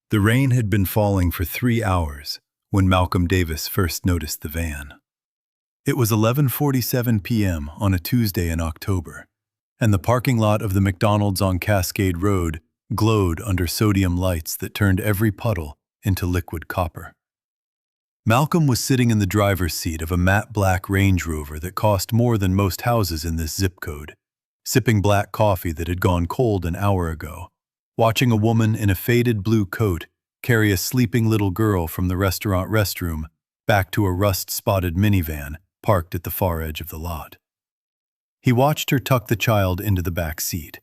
The rain had been falling for 3 hours when Malcolm Davis first noticed the van. It was 11:47 p.m. on a Tuesday in October, and the parking lot of the McDonald's on Cascade Road glowed under sodium lights that turned every puddle into liquid copper. Malcolm was sitting in the driver's seat of a matte black Range Rover that cost more than most houses in this zip code, sipping black coffee that had gone cold an hour ago, watching a woman in a faded blue coat carry a sleeping little girl from the restaurant restroom back to a rust-spotted minivan parked at the far edge of the lot. He watched her tuck the child into the back seat.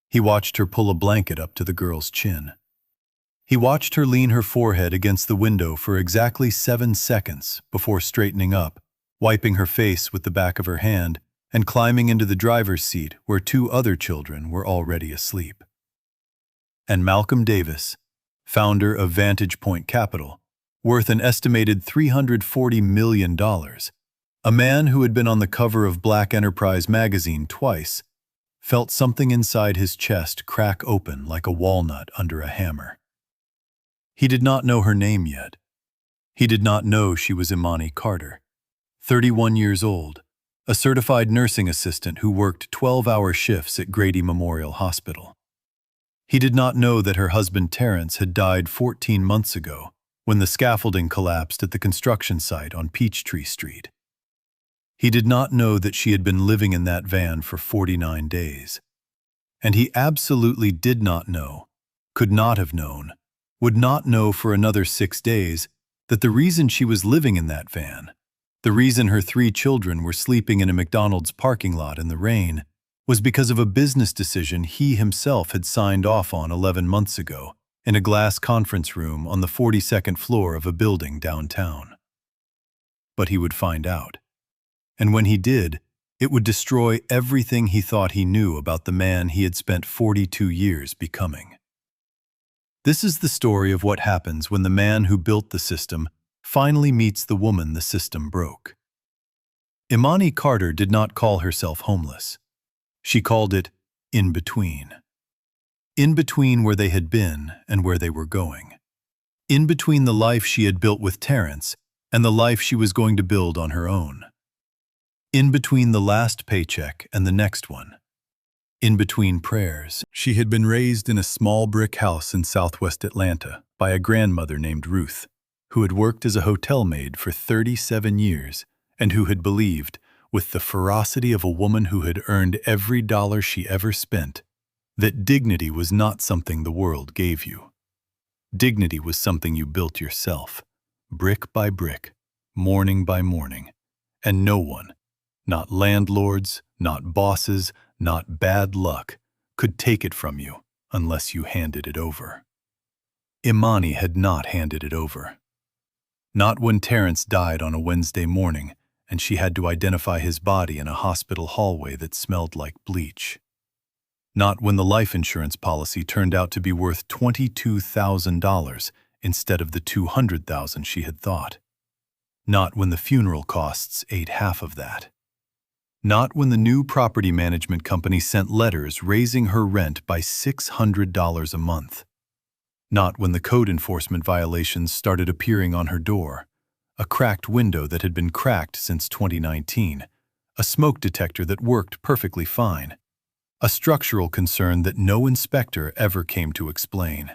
He watched her pull a blanket up to the girl's chin. He watched her lean her forehead against the window for exactly 7 seconds before straightening up, wiping her face with the back of her hand, and climbing into the driver's seat where 2 other children were already asleep. And Malcolm Davis, founder of Vantage Point Capital, worth an estimated $340 million, a man who had been on the cover of Black Enterprise magazine twice, felt something inside his chest crack open like a walnut under a hammer. He did not know her name yet. He did not know she was Imani Carter, 31 years old, a certified nursing assistant who worked 12-hour shifts at Grady Memorial Hospital. He did not know that her husband Terrence had died 14 months ago when the scaffolding collapsed at the construction site on Peachtree Street. He did not know that she had been living in that van for 49 days. And he absolutely did not know, could not have known, would not know for another 6 days that the reason she was living in that van, the reason her 3 children were sleeping in a McDonald's parking lot in the rain, was because of a business decision he himself had signed off on 11 months ago in a glass conference room on the 42nd floor of a building downtown. But he would find out. And when he did, it would destroy everything he thought he knew about the man he had spent 42 years becoming. This is the story of what happens when the man who built the system finally meets the woman the system broke. Imani Carter did not call herself homeless. She called it in between. In between where they had been and where they were going. In between the life she had built with Terrence and the life she was going to build on her own. In between the last paycheck and the next one. In between prayers. She had been raised in a small brick house in southwest Atlanta by a grandmother named Ruth, who had worked as a hotel maid for 37 years and who had believed, with the ferocity of a woman who had earned every dollar she ever spent, that dignity was not something the world gave you. Dignity was something you built yourself, brick by brick, morning by morning, and no one, not landlords, not bosses, not bad luck, could take it from you unless you handed it over. Imani had not handed it over. Not when Terrence died on a Wednesday morning and she had to identify his body in a hospital hallway that smelled like bleach. Not when the life insurance policy turned out to be worth $22,000 instead of the $200,000 she had thought. Not when the funeral costs ate half of that. Not when the new property management company sent letters raising her rent by $600 a month. Not when the code enforcement violations started appearing on her door. A cracked window that had been cracked since 2019, a smoke detector that worked perfectly fine, a structural concern that no inspector ever came to explain.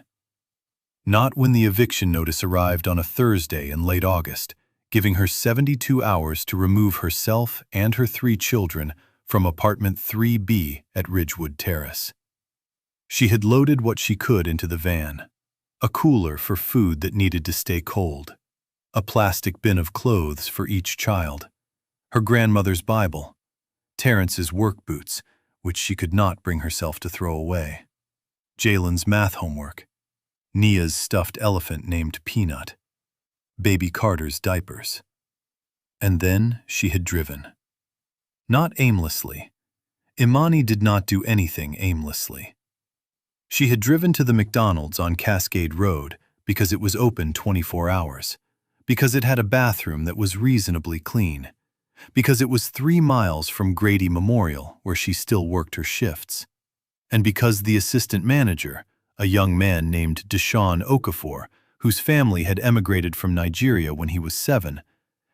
Not when the eviction notice arrived on a Thursday in late August, giving her 72 hours to remove herself and her 3 children from apartment 3B at Ridgewood Terrace. She had loaded what she could into the van, a cooler for food that needed to stay cold, a plastic bin of clothes for each child, her grandmother's Bible, Terrence's work boots, which she could not bring herself to throw away, Jaylen's math homework, Nia's stuffed elephant named Peanut, baby Carter's diapers. And then she had driven. Not aimlessly. Imani did not do anything aimlessly. She had driven to the McDonald's on Cascade Road because it was open 24 hours. Because it had a bathroom that was reasonably clean, because it was 3 miles from Grady Memorial where she still worked her shifts, and because the assistant manager, a young man named Deshaun Okafor, whose family had emigrated from Nigeria when he was 7,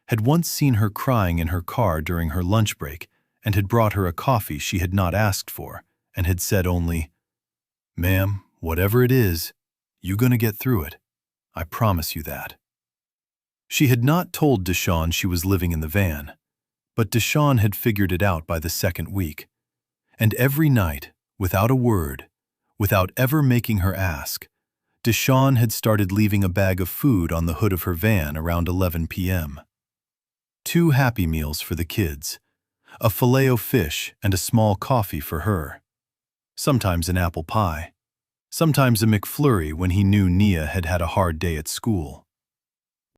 had once seen her crying in her car during her lunch break and had brought her a coffee she had not asked for and had said only, "Ma'am, whatever it is, you're gonna get through it. I promise you that." She had not told Deshaun she was living in the van, but Deshaun had figured it out by the second week. And every night, without a word, without ever making her ask, Deshaun had started leaving a bag of food on the hood of her van around 11 p.m. 2 Happy Meals for the kids, a filet-o-fish and a small coffee for her. Sometimes an apple pie. Sometimes a McFlurry when he knew Nia had had a hard day at school.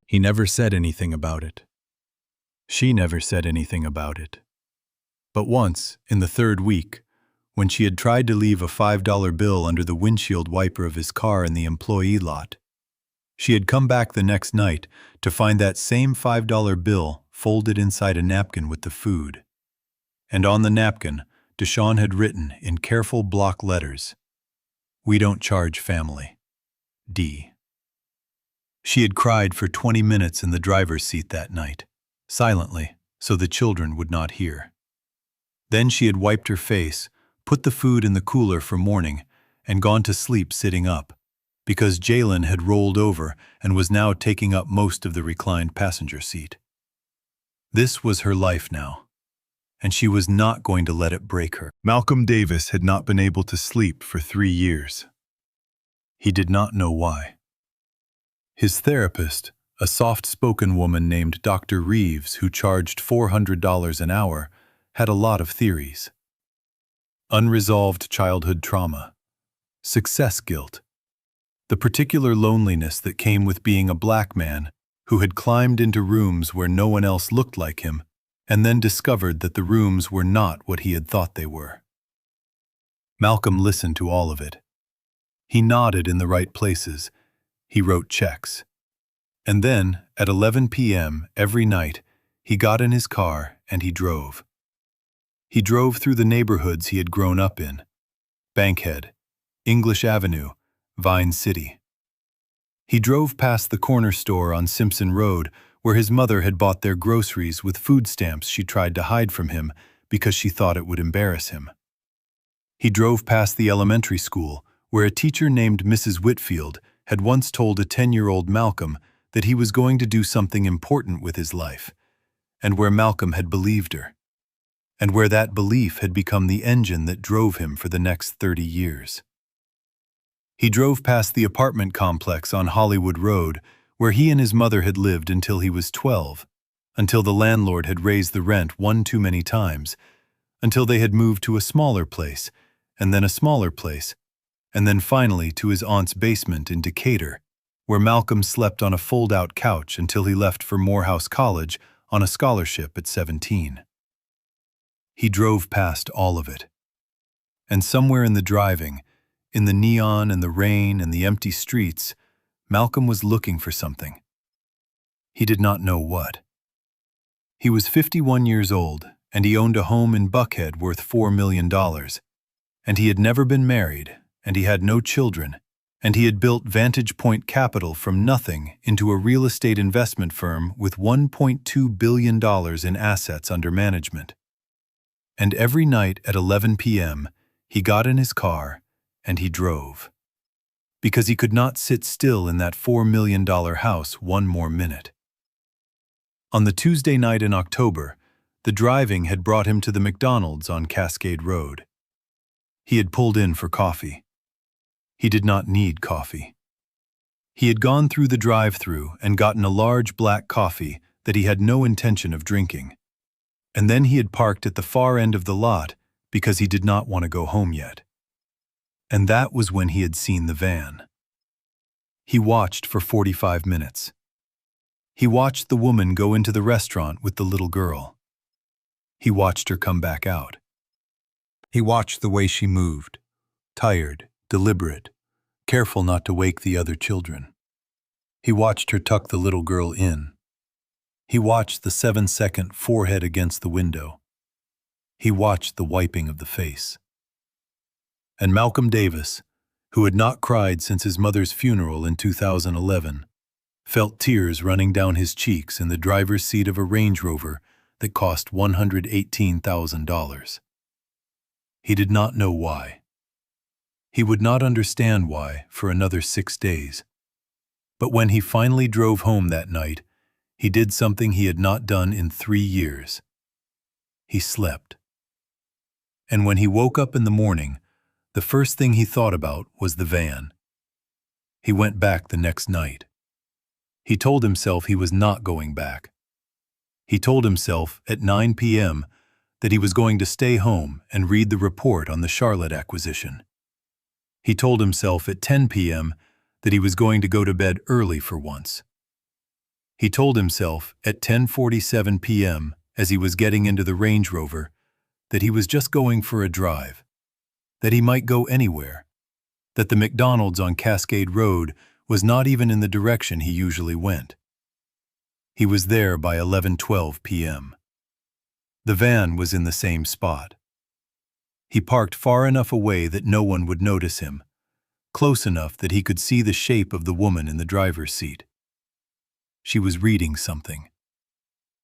He never said anything about it. She never said anything about it. But once, in the 3rd week, when she had tried to leave a $5 bill under the windshield wiper of his car in the employee lot, she had come back the next night to find that same $5 bill folded inside a napkin with the food. And on the napkin, Deshaun had written in careful block letters, "We don't charge family. D." She had cried for 20 minutes in the driver's seat that night, silently, so the children would not hear. Then she had wiped her face, put the food in the cooler for morning, and gone to sleep sitting up, because Jaylen had rolled over and was now taking up most of the reclined passenger seat. This was her life now, and she was not going to let it break her. Malcolm Davis had not been able to sleep for 3 years. He did not know why. His therapist, a soft-spoken woman named Dr. Reeves who charged $400 an hour, had a lot of theories. Unresolved childhood trauma, success guilt, the particular loneliness that came with being a black man who had climbed into rooms where no one else looked like him and then discovered that the rooms were not what he had thought they were. Malcolm listened to all of it. He nodded in the right places. He wrote checks. And then, at 11 p.m. every night, he got in his car and he drove. He drove through the neighborhoods he had grown up in: Bankhead, English Avenue, Vine City. He drove past the corner store on Simpson Road where his mother had bought their groceries with food stamps she tried to hide from him because she thought it would embarrass him. He drove past the elementary school where a teacher named Mrs. Whitfield had once told a 10-year-old Malcolm that he was going to do something important with his life, and where Malcolm had believed her, and where that belief had become the engine that drove him for the next 30 years. He drove past the apartment complex on Hollywood Road where he and his mother had lived until he was 12, until the landlord had raised the rent one too many times, until they had moved to a smaller place, and then a smaller place, and then finally to his aunt's basement in Decatur, where Malcolm slept on a fold-out couch until he left for Morehouse College on a scholarship at 17. He drove past all of it. And somewhere in the driving, in the neon and the rain and the empty streets, Malcolm was looking for something. He did not know what. He was 51 years old, and he owned a home in Buckhead worth $4 million, and he had never been married, and he had no children, and he had built Vantage Point Capital from nothing into a real estate investment firm with $1.2 billion in assets under management. And every night at 11 p.m., he got in his car and he drove, because he could not sit still in that $4 million house one more minute. On the Tuesday night in October, the driving had brought him to the McDonald's on Cascade Road. He had pulled in for coffee. He did not need coffee. He had gone through the drive-thru and gotten a large black coffee that he had no intention of drinking. And then he had parked at the far end of the lot because he did not want to go home yet. And that was when he had seen the van. He watched for 45 minutes. He watched the woman go into the restaurant with the little girl. He watched her come back out. He watched the way she moved, tired, deliberate, careful not to wake the other children. He watched her tuck the little girl in. He watched the 7-second forehead against the window. He watched the wiping of the face. And Malcolm Davis, who had not cried since his mother's funeral in 2011, felt tears running down his cheeks in the driver's seat of a Range Rover that cost $118,000. He did not know why. He would not understand why for another 6 days. But when he finally drove home that night, he did something he had not done in 3 years. He slept. And when he woke up in the morning, the first thing he thought about was the van. He went back the next night. He told himself he was not going back. He told himself at 9 p.m. that he was going to stay home and read the report on the Charlotte acquisition. He told himself at 10 p.m. that he was going to go to bed early for once. He told himself at 10:47 p.m. as he was getting into the Range Rover that he was just going for a drive, that he might go anywhere, that the McDonald's on Cascade Road was not even in the direction he usually went. He was there by 11:12 p.m. The van was in the same spot. He parked far enough away that no one would notice him, close enough that he could see the shape of the woman in the driver's seat. She was reading something.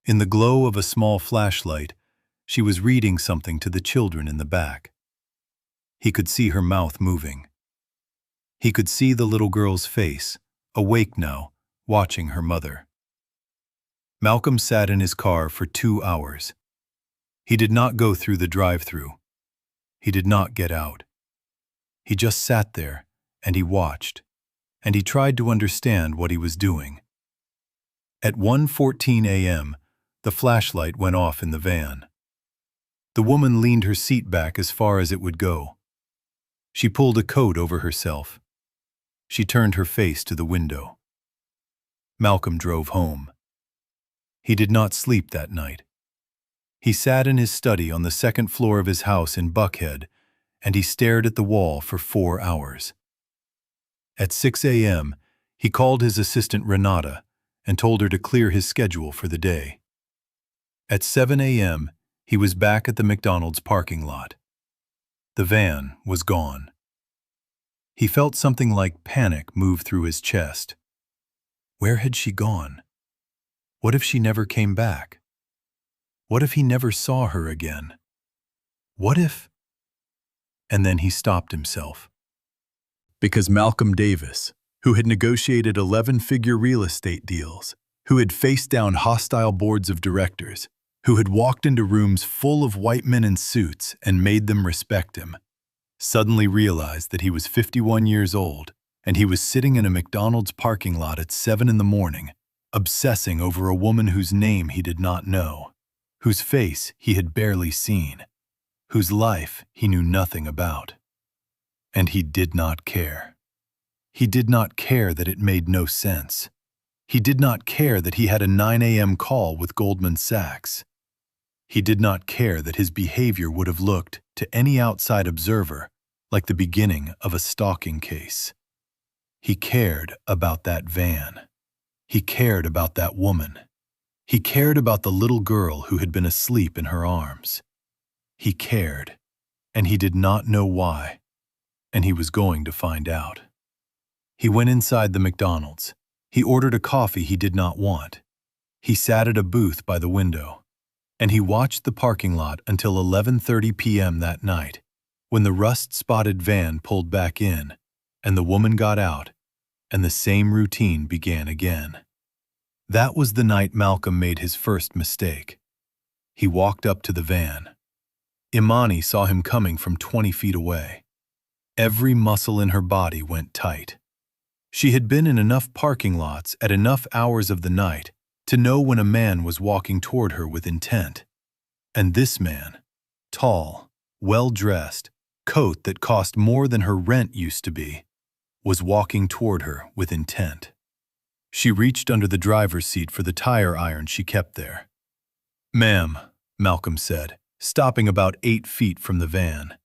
In the glow of a small flashlight, she was reading something to the children in the back. He could see her mouth moving. He could see the little girl's face, awake now, watching her mother. Malcolm sat in his car for 2 hours. He did not go through the drive-thru. He did not get out. He just sat there, and he watched, and he tried to understand what he was doing. At 1:14 a.m., the flashlight went off in the van. The woman leaned her seat back as far as it would go. She pulled a coat over herself. She turned her face to the window. Malcolm drove home. He did not sleep that night. He sat in his study on the second floor of his house in Buckhead, and he stared at the wall for 4 hours. At 6 a.m., he called his assistant Renata and told her to clear his schedule for the day. At 7 a.m., he was back at the McDonald's parking lot. The van was gone. He felt something like panic move through his chest. Where had she gone? What if she never came back? What if he never saw her again? What if? And then he stopped himself. Because Malcolm Davis, who had negotiated 11-figure real estate deals, who had faced down hostile boards of directors, who had walked into rooms full of white men in suits and made them respect him, suddenly realized that he was 51 years old and he was sitting in a McDonald's parking lot at 7 in the morning, obsessing over a woman whose name he did not know, whose face he had barely seen, whose life he knew nothing about. And he did not care. He did not care that it made no sense. He did not care that he had a 9 a.m. call with Goldman Sachs. He did not care that his behavior would have looked, to any outside observer, like the beginning of a stalking case. He cared about that van. He cared about that woman. He cared about the little girl who had been asleep in her arms. He cared, and he did not know why, and he was going to find out. He went inside the McDonald's. He ordered a coffee he did not want. He sat at a booth by the window, and he watched the parking lot until 11:30 p.m. that night, when the rust-spotted van pulled back in, and the woman got out, and the same routine began again. That was the night Malcolm made his first mistake. He walked up to the van. Imani saw him coming from 20 feet away. Every muscle in her body went tight. She had been in enough parking lots at enough hours of the night to know when a man was walking toward her with intent. And this man, tall, well-dressed, coat that cost more than her rent used to be, was walking toward her with intent. She reached under the driver's seat for the tire iron she kept there. "Ma'am," Malcolm said, stopping about 8 feet from the van.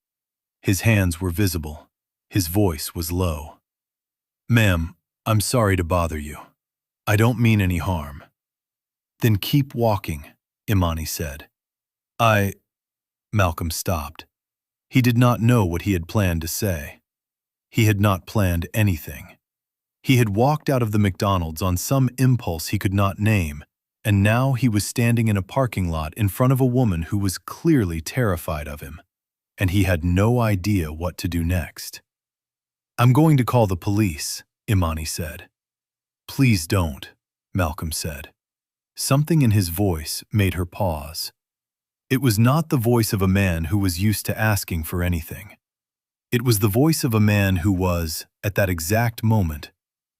His hands were visible. His voice was low. "Ma'am, I'm sorry to bother you. I don't mean any harm." "Then keep walking," Imani said. Malcolm stopped. He did not know what he had planned to say. He had not planned anything. He had walked out of the McDonald's on some impulse he could not name, and now he was standing in a parking lot in front of a woman who was clearly terrified of him, and he had no idea what to do next. "I'm going to call the police," Imani said. "Please don't," Malcolm said. Something in his voice made her pause. It was not the voice of a man who was used to asking for anything. It was the voice of a man who was, at that exact moment,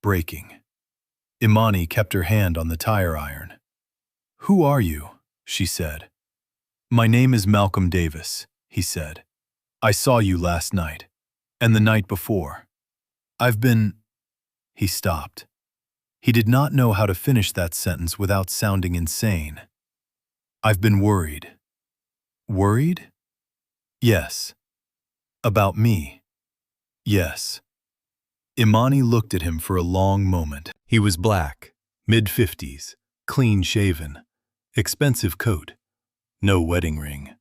breaking. Imani kept her hand on the tire iron. "Who are you?" she said. "My name is Malcolm Davis," he said. "I saw you last night, and the night before. I've been—" He stopped. He did not know how to finish that sentence without sounding insane. "I've been worried." "Worried?" "Yes." "About me?" "Yes." Imani looked at him for a long moment. He was black, mid-50s, clean-shaven, expensive coat, no wedding ring.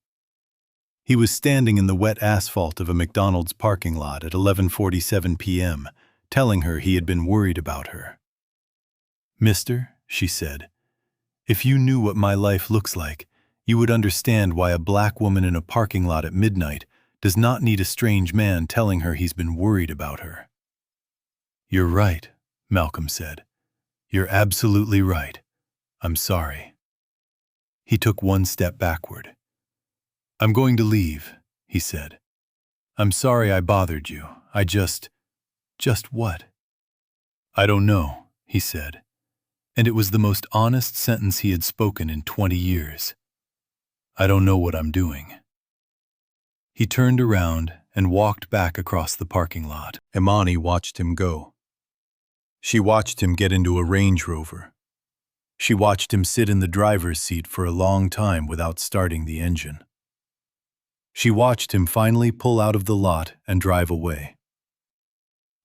He was standing in the wet asphalt of a McDonald's parking lot at 11:47 p.m., telling her he had been worried about her. "Mister," she said, "if you knew what my life looks like, you would understand why a black woman in a parking lot at midnight does not need a strange man telling her he's been worried about her." "You're right," Malcolm said. "You're absolutely right. I'm sorry." He took one step backward. "I'm going to leave," he said. "I'm sorry I bothered you. I just what?" "I don't know," he said. And it was the most honest sentence he had spoken in 20 years. "I don't know what I'm doing." He turned around and walked back across the parking lot. Imani watched him go. She watched him get into a Range Rover. She watched him sit in the driver's seat for a long time without starting the engine. She watched him finally pull out of the lot and drive away.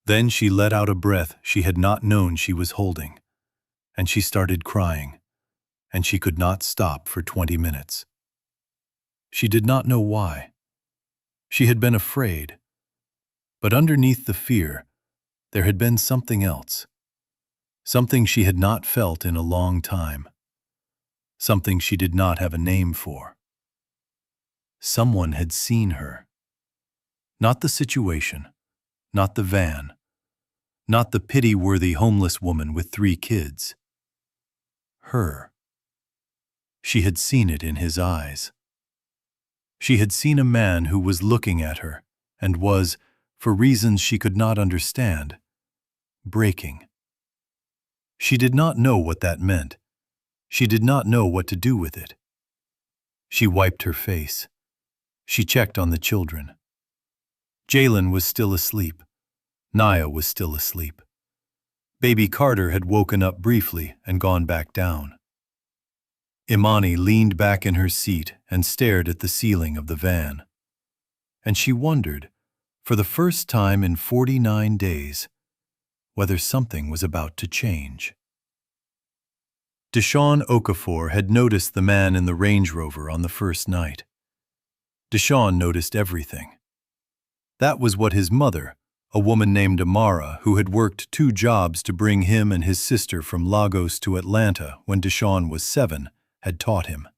Then she let out a breath she had not known she was holding, and she started crying, and she could not stop for 20 minutes. She did not know why. She had been afraid, but underneath the fear, there had been something else. Something she had not felt in a long time. Something she did not have a name for. Someone had seen her. Not the situation, not the van, not the pity-worthy homeless woman with 3 kids. Her. She had seen it in his eyes. She had seen a man who was looking at her and was, for reasons she could not understand, breaking. She did not know what that meant. She did not know what to do with it. She wiped her face. She checked on the children. Jaylen was still asleep. Naya was still asleep. Baby Carter had woken up briefly and gone back down. Imani leaned back in her seat and stared at the ceiling of the van. And she wondered, for the first time in 49 days, whether something was about to change. Deshaun Okafor had noticed the man in the Range Rover on the first night. Deshaun noticed everything. That was what his mother, a woman named Amara, who had worked 2 jobs to bring him and his sister from Lagos to Atlanta when Deshaun was 7, had taught him.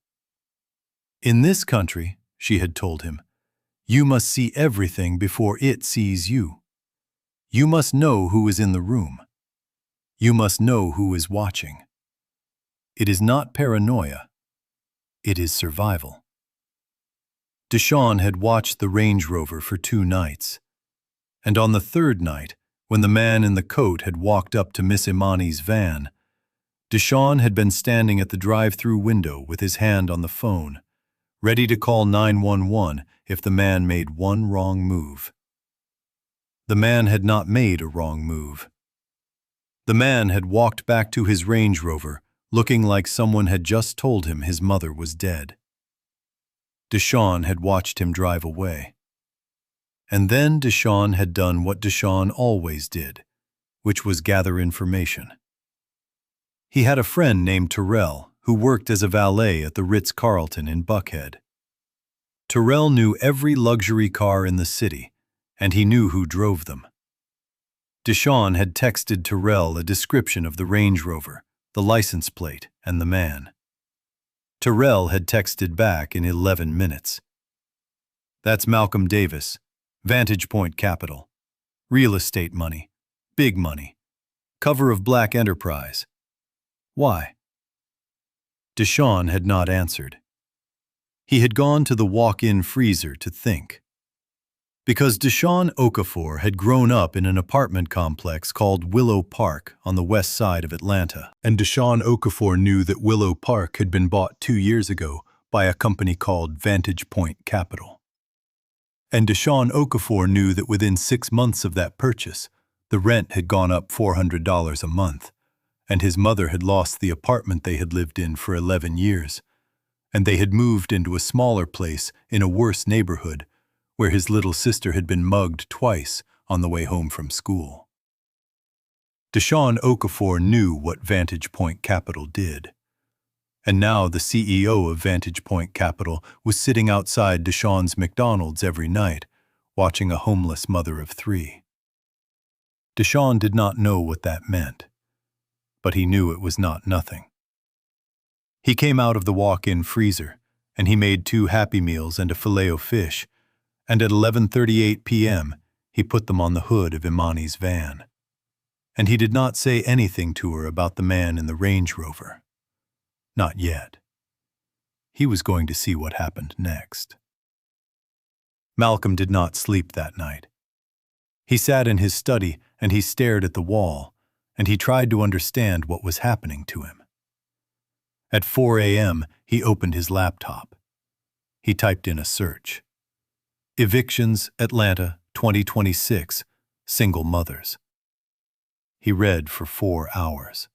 "In this country," she had told him, "you must see everything before it sees you. You must know who is in the room. You must know who is watching. It is not paranoia. It is survival." Deshaun had watched the Range Rover for 2 nights. And on the 3rd night, when the man in the coat had walked up to Miss Imani's van, Deshaun had been standing at the drive-through window with his hand on the phone, ready to call 911 if the man made one wrong move. The man had not made a wrong move. The man had walked back to his Range Rover, looking like someone had just told him his mother was dead. Deshaun had watched him drive away. And then Deshaun had done what Deshaun always did, which was gather information. He had a friend named Terrell who worked as a valet at the Ritz-Carlton in Buckhead. Terrell knew every luxury car in the city, and he knew who drove them. Deshawn had texted Terrell a description of the Range Rover, the license plate, and the man. Terrell had texted back in 11 minutes. "That's Malcolm Davis, Vantage Point Capital. Real estate money. Big money. Cover of Black Enterprise. Why?" Deshawn had not answered. He had gone to the walk-in freezer to think. Because Deshawn Okafor had grown up in an apartment complex called Willow Park on the west side of Atlanta, and Deshawn Okafor knew that Willow Park had been bought 2 years ago by a company called Vantage Point Capital. And Deshawn Okafor knew that within 6 months of that purchase, the rent had gone up $400 a month, and his mother had lost the apartment they had lived in for 11 years, and they had moved into a smaller place in a worse neighborhood where his little sister had been mugged twice on the way home from school. Deshawn Okafor knew what Vantage Point Capital did. And now the CEO of Vantage Point Capital was sitting outside Deshawn's McDonald's every night, watching a homeless mother of 3. Deshawn did not know what that meant, but he knew it was not nothing. He came out of the walk-in freezer, and he made 2 Happy Meals and a Filet-O-Fish, and at 11:38 p.m., he put them on the hood of Imani's van. And he did not say anything to her about the man in the Range Rover. Not yet. He was going to see what happened next. Malcolm did not sleep that night. He sat in his study and he stared at the wall, and he tried to understand what was happening to him. At 4 a.m., he opened his laptop. He typed in a search. Evictions, Atlanta, 2026, single mothers. He read for 4 hours.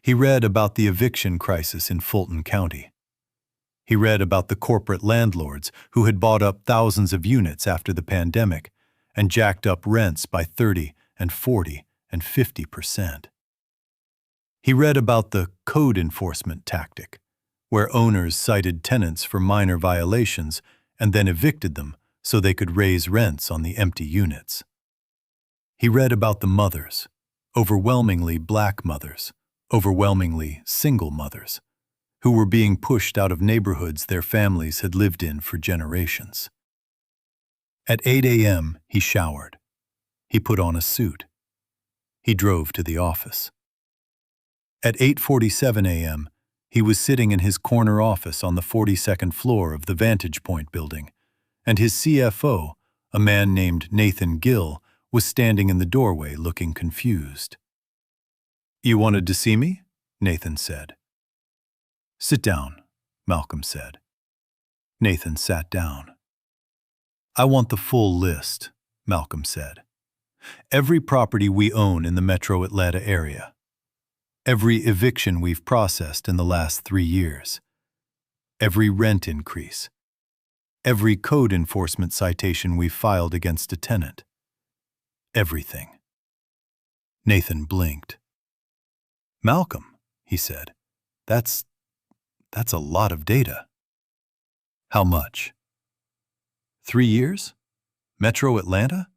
He read about the eviction crisis in Fulton County. He read about the corporate landlords who had bought up thousands of units after the pandemic and jacked up rents by 30 and 40 and 50%. He read about the code enforcement tactic, where owners cited tenants for minor violations and then evicted them so they could raise rents on the empty units. He read about the mothers, overwhelmingly black mothers, overwhelmingly single mothers, who were being pushed out of neighborhoods their families had lived in for generations. At 8 a.m., he showered. He put on a suit. He drove to the office. At 8:47 a.m., he was sitting in his corner office on the 42nd floor of the Vantage Point building, and his CFO, a man named Nathan Gill, was standing in the doorway looking confused. "You wanted to see me?" Nathan said. "Sit down," Malcolm said. Nathan sat down. "I want the full list," Malcolm said. "Every property we own in the metro Atlanta area. Every eviction we've processed in the last 3 years. Every rent increase. Every code enforcement citation we've filed against a tenant. Everything." Nathan blinked. "Malcolm," he said, that's a lot of data." "How much?" 3 years? Metro Atlanta?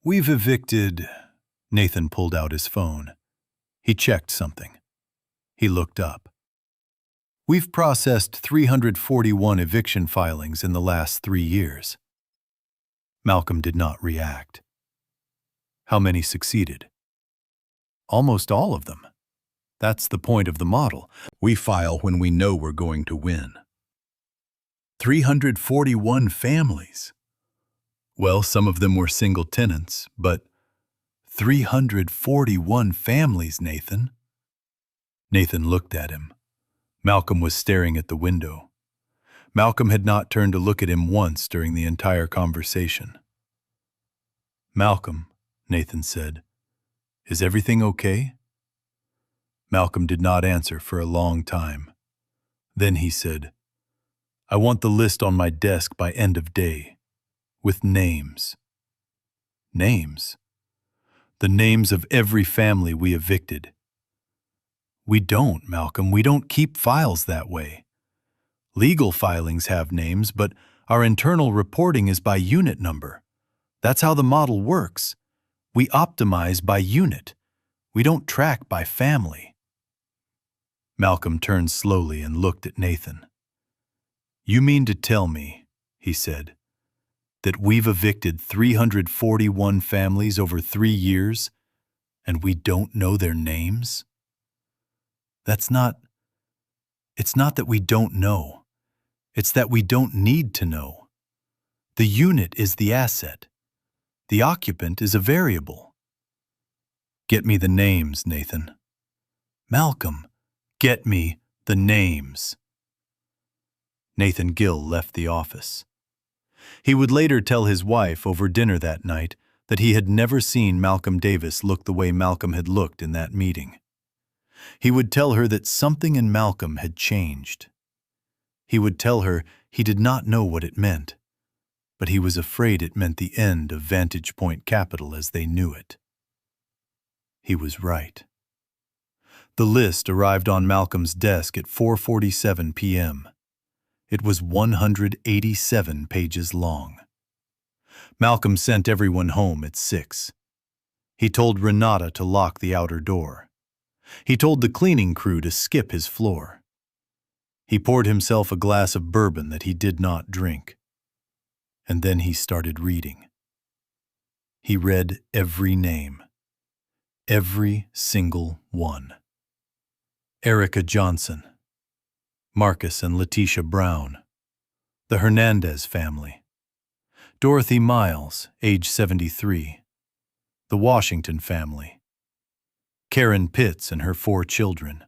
"We've evicted..." Nathan pulled out his phone. He checked something. He looked up. "We've processed 341 eviction filings in the last 3 years." Malcolm did not react. "How many succeeded?" "Almost all of them. That's the point of the model. We file when we know we're going to win." 341 families. Well, some of them were single tenants, but 341 families, Nathan. Nathan looked at him. Malcolm was staring at the window. Malcolm had not turned to look at him once during the entire conversation. "Malcolm," Nathan said, "is everything okay?" Malcolm did not answer for a long time. Then he said, "I want the list on my desk by end of day, with names." "Names?" "The names of every family we evicted." "We don't, Malcolm. We don't keep files that way. Legal filings have names, but our internal reporting is by unit number. That's how the model works. We optimize by unit. We don't track by family. Malcolm turned slowly and looked at Nathan. You mean to tell me, he said, that we've evicted 341 families over 3 years, and we don't know their names? It's not that we don't know. It's that we don't need to know. The unit is the asset. The occupant is a variable. Get me the names, Nathan. Malcolm, get me the names. Nathan Gill left the office. He would later tell his wife over dinner that night that he had never seen Malcolm Davis look the way Malcolm had looked in that meeting. He would tell her that something in Malcolm had changed. He would tell her he did not know what it meant, but he was afraid it meant the end of Vantage Point Capital as they knew it. He was right. The list arrived on Malcolm's desk at 4:47 p.m. It was 187 pages long. Malcolm sent everyone home at 6. He told Renata to lock the outer door. He told the cleaning crew to skip his floor. He poured himself a glass of bourbon that he did not drink. And then he started reading. He read every name. Every single one. Erica Johnson. Marcus and Letitia Brown. The Hernandez family. Dorothy Miles, age 73. The Washington family. Karen Pitts and her 4 children.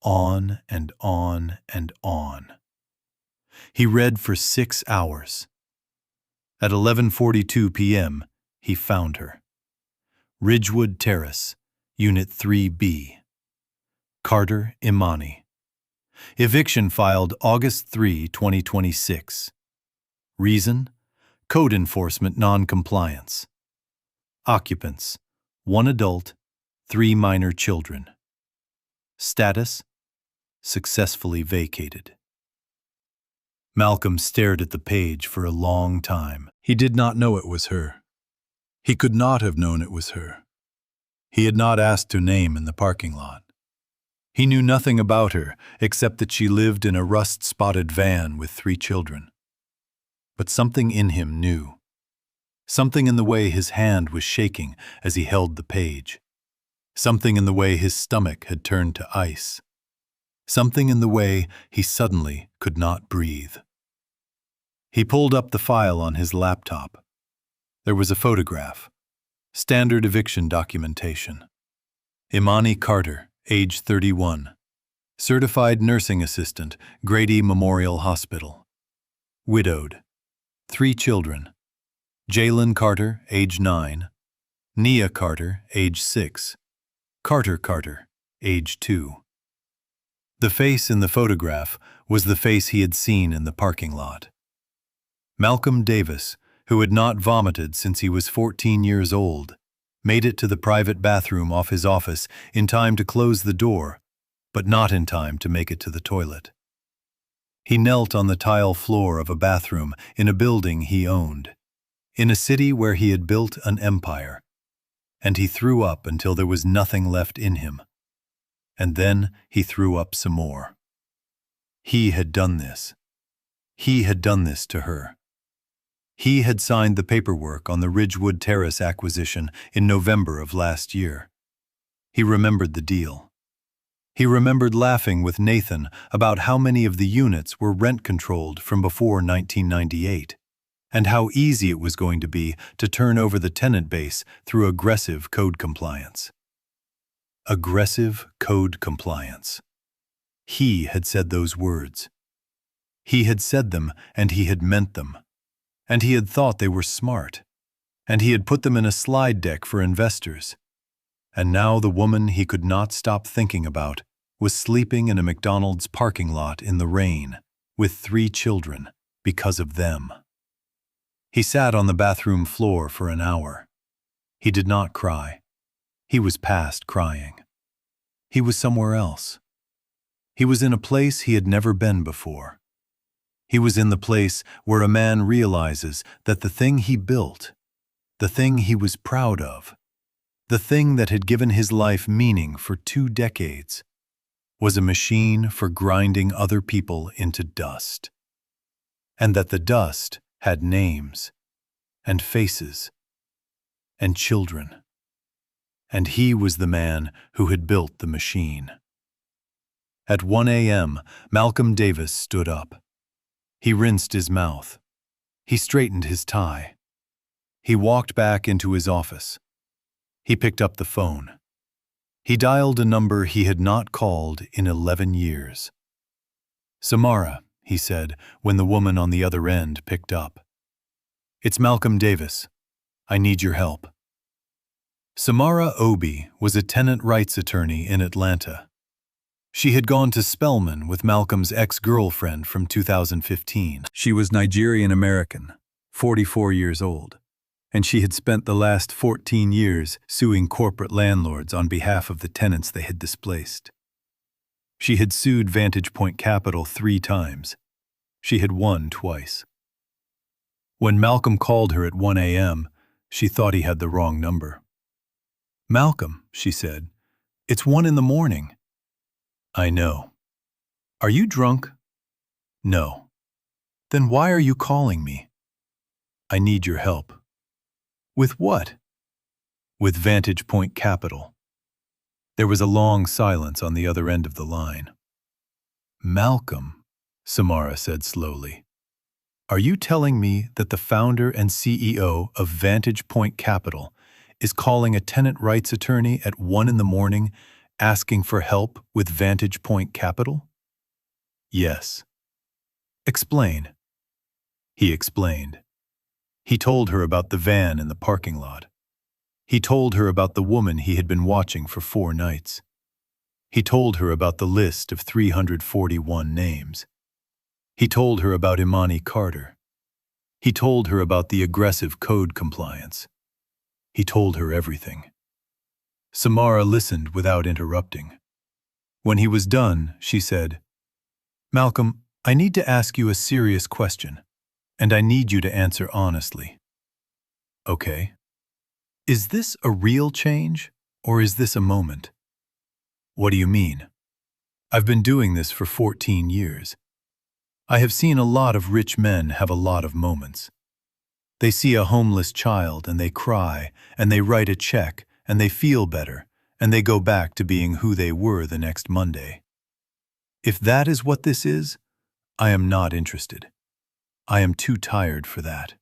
On and on and on. He read for 6 hours. At 11:42 p.m., he found her. Ridgewood Terrace, Unit 3B. Carter Imani. Eviction filed August 3, 2026. Reason: code enforcement non-compliance. Occupants: 1 adult, 3 minor children. Status: successfully vacated. Malcolm stared at the page for a long time. He did not know it was her. He could not have known it was her. He had not asked her name in the parking lot. He knew nothing about her except that she lived in a rust-spotted van with 3 children. But something in him knew. Something in the way his hand was shaking as he held the page. Something in the way his stomach had turned to ice. Something in the way he suddenly could not breathe. He pulled up the file on his laptop. There was a photograph. Standard eviction documentation. Imani Carter, age 31. Certified nursing assistant, Grady Memorial Hospital. Widowed. 3 children. Jaylen Carter, age 9. Nia Carter, age 6. Carter Carter, age 2. The face in the photograph was the face he had seen in the parking lot. Malcolm Davis, who had not vomited since he was 14 years old, made it to the private bathroom off his office in time to close the door, but not in time to make it to the toilet. He knelt on the tile floor of a bathroom in a building he owned, in a city where he had built an empire, and he threw up until there was nothing left in him. And then he threw up some more. He had done this. He had done this to her. He had signed the paperwork on the Ridgewood Terrace acquisition in November of last year. He remembered the deal. He remembered laughing with Nathan about how many of the units were rent-controlled from before 1998, and how easy it was going to be to turn over the tenant base through aggressive code compliance. Aggressive code compliance. He had said those words. He had said them, and he had meant them. And he had thought they were smart. And he had put them in a slide deck for investors. And now the woman he could not stop thinking about was sleeping in a McDonald's parking lot in the rain with 3 children because of them. He sat on the bathroom floor for an hour. He did not cry. He was past crying. He was somewhere else. He was in a place he had never been before. He was in the place where a man realizes that the thing he built, the thing he was proud of, the thing that had given his life meaning for 2 decades, was a machine for grinding other people into dust. And that the dust had names, and faces, and children. And he was the man who had built the machine. At 1 a.m., Malcolm Davis stood up. He rinsed his mouth. He straightened his tie. He walked back into his office. He picked up the phone. He dialed a number he had not called in 11 years. "Samara," he said, when the woman on the other end picked up. "It's Malcolm Davis. I need your help." Samara Obi was a tenant rights attorney in Atlanta. She had gone to Spelman with Malcolm's ex-girlfriend from 2015. She was Nigerian-American, 44 years old, and she had spent the last 14 years suing corporate landlords on behalf of the tenants they had displaced. She had sued Vantage Point Capital 3 times. She had won twice. When Malcolm called her at 1 a.m., she thought he had the wrong number. "Malcolm," she said, "it's 1 in the morning." "I know." "Are you drunk?" "No." "Then why are you calling me?" "I need your help." "With what?" "With Vantage Point Capital." There was a long silence on the other end of the line. "Malcolm," Samara said slowly, "are you telling me that the founder and CEO of Vantage Point Capital is calling a tenant rights attorney at 1 in the morning asking for help with Vantage Point Capital?" "Yes." "Explain." He explained. He told her about the van in the parking lot. He told her about the woman he had been watching for 4 nights. He told her about the list of 341 names. He told her about Imani Carter. He told her about the aggressive code compliance. He told her everything. Samara listened without interrupting. When he was done, she said, "Malcolm, I need to ask you a serious question, and I need you to answer honestly." "Okay. Is this a real change, or is this a moment?" "What do you mean?" "I've been doing this for 14 years. I have seen a lot of rich men have a lot of moments. They see a homeless child and they cry, and they write a check, and they feel better, and they go back to being who they were the next Monday. If that is what this is, I am not interested. I am too tired for that."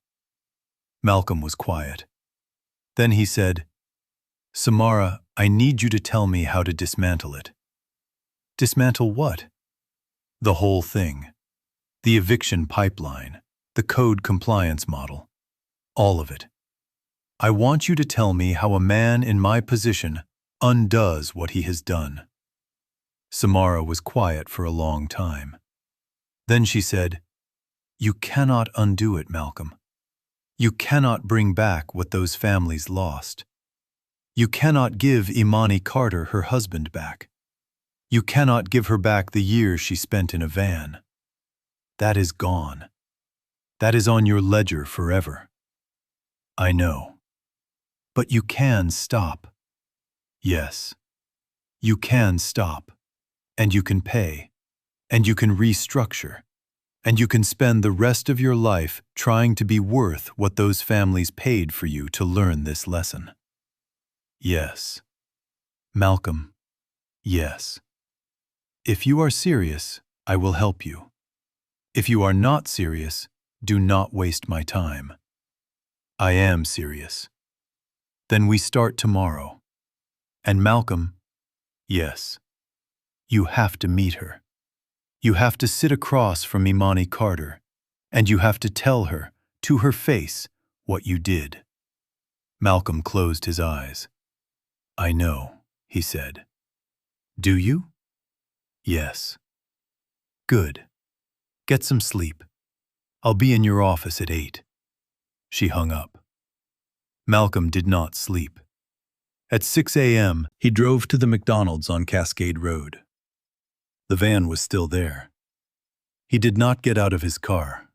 Malcolm was quiet. Then he said, "Samara, I need you to tell me how to dismantle it." "Dismantle what?" "The whole thing. The eviction pipeline, the code compliance model. All of it. I want you to tell me how a man in my position undoes what he has done." Samara was quiet for a long time. Then she said, "You cannot undo it, Malcolm. You cannot bring back what those families lost. You cannot give Imani Carter her husband back. You cannot give her back the years she spent in a van. That is gone. That is on your ledger forever. I know. But you can stop. Yes. You can stop. And you can pay. And you can restructure. And you can spend the rest of your life trying to be worth what those families paid for you to learn this lesson." "Yes." "Malcolm, yes. If you are serious, I will help you. If you are not serious, do not waste my time." "I am serious." "Then we start tomorrow." "And Malcolm, yes. You have to meet her. You have to sit across from Imani Carter, and you have to tell her, to her face, what you did." Malcolm closed his eyes. "I know," he said. "Do you?" "Yes." "Good. Get some sleep. I'll be in your office at 8. She hung up. Malcolm did not sleep. At 6 a.m., he drove to the McDonald's on Cascade Road. The van was still there. He did not get out of his car.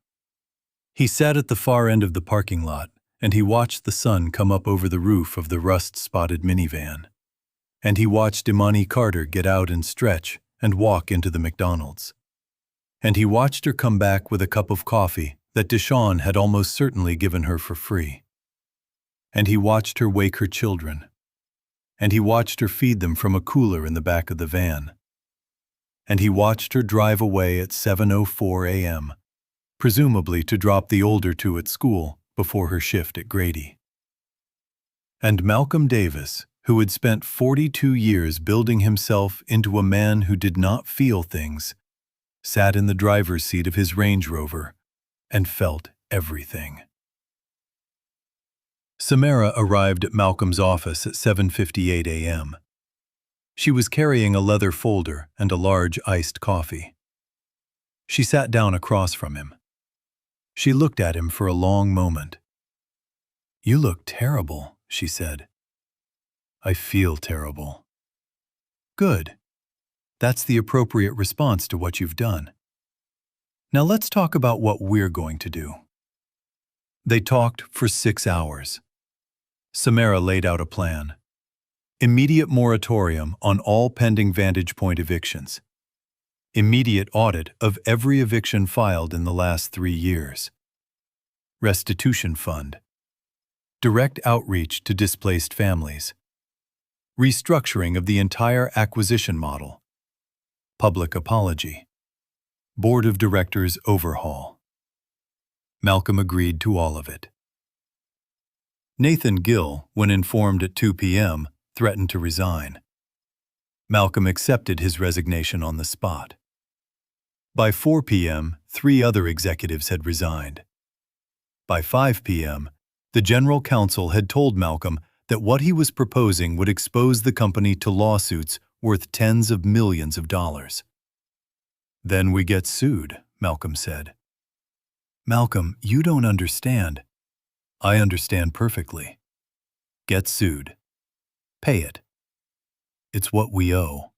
He sat at the far end of the parking lot and he watched the sun come up over the roof of the rust-spotted minivan. And he watched Imani Carter get out and stretch and walk into the McDonald's. And he watched her come back with a cup of coffee that Deshawn had almost certainly given her for free. And he watched her wake her children. And he watched her feed them from a cooler in the back of the van. And he watched her drive away at 7:04 a.m., presumably to drop the older two at school before her shift at Grady. And Malcolm Davis, who had spent 42 years building himself into a man who did not feel things, sat in the driver's seat of his Range Rover and felt everything. Samara arrived at Malcolm's office at 7:58 a.m. She was carrying a leather folder and a large iced coffee. She sat down across from him. She looked at him for a long moment. "You look terrible," she said. "I feel terrible." "Good. That's the appropriate response to what you've done. Now let's talk about what we're going to do." They talked for 6 hours. Samara laid out a plan. Immediate moratorium on all pending Vantage Point evictions. Immediate audit of every eviction filed in the last 3 years. Restitution fund. Direct outreach to displaced families. Restructuring of the entire acquisition model. Public apology. Board of Directors overhaul. Malcolm agreed to all of it. Nathan Gill, when informed at 2 p.m., threatened to resign. Malcolm accepted his resignation on the spot. By 4 p.m., 3 other executives had resigned. By 5 p.m., the general counsel had told Malcolm that what he was proposing would expose the company to lawsuits worth tens of millions of dollars. "Then we get sued," Malcolm said. "Malcolm, you don't understand." "I understand perfectly. Get sued. Pay it. It's what we owe."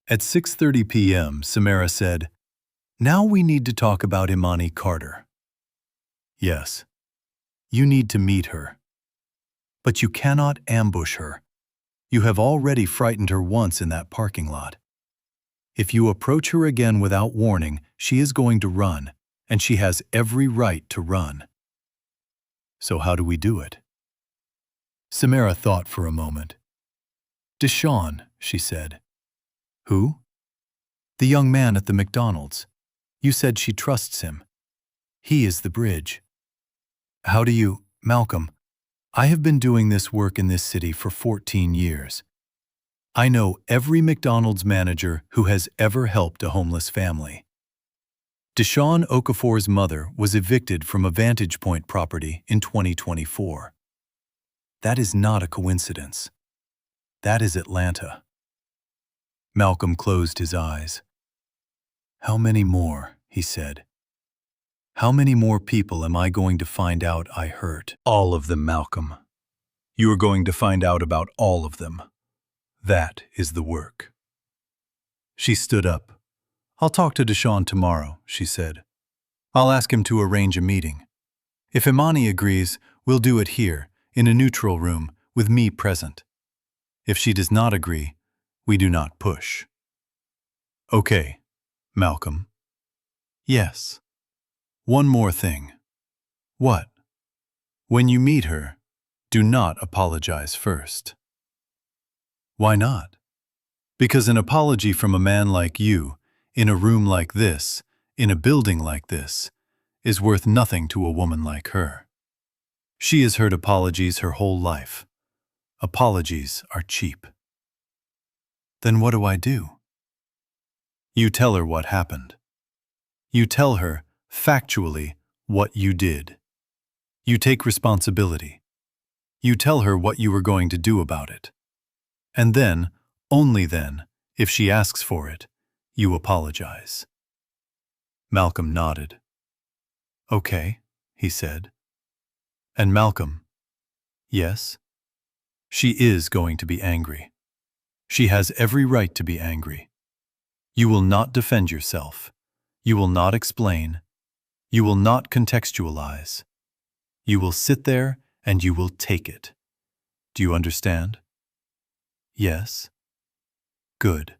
At 6:30 p.m., Samara said, "Now we need to talk about Imani Carter." "Yes. You need to meet her. But you cannot ambush her. You have already frightened her once in that parking lot. If you approach her again without warning, she is going to run, and she has every right to run." "So how do we do it?" Samara thought for a moment. "Deshawn," she said. "Who?" "The young man at the McDonald's. You said she trusts him. He is the bridge." "How do you—" "Malcolm, I have been doing this work in this city for 14 years. I know every McDonald's manager who has ever helped a homeless family. Deshawn Okafor's mother was evicted from a Vantage Point property in 2024. That is not a coincidence. That is Atlanta." Malcolm closed his eyes. "How many more?" he said. "How many more people am I going to find out I hurt?" "All of them, Malcolm. You are going to find out about all of them. That is the work." She stood up. "I'll talk to Deshawn tomorrow," she said. "I'll ask him to arrange a meeting. If Imani agrees, we'll do it here, in a neutral room, with me present. If she does not agree, we do not push." "Okay, Malcolm." "Yes. One more thing." "What?" "When you meet her, do not apologize first." "Why not?" "Because an apology from a man like you, in a room like this, in a building like this, is worth nothing to a woman like her. She has heard apologies her whole life. Apologies are cheap." "Then what do I do?" "You tell her what happened. You tell her, factually, what you did. You take responsibility. You tell her what you were going to do about it. And then, only then, if she asks for it, you apologize." Malcolm nodded. "Okay," he said. "And Malcolm." "Yes?" "She is going to be angry. She has every right to be angry. You will not defend yourself. You will not explain. You will not contextualize. You will sit there and you will take it. Do you understand? Yes. Good.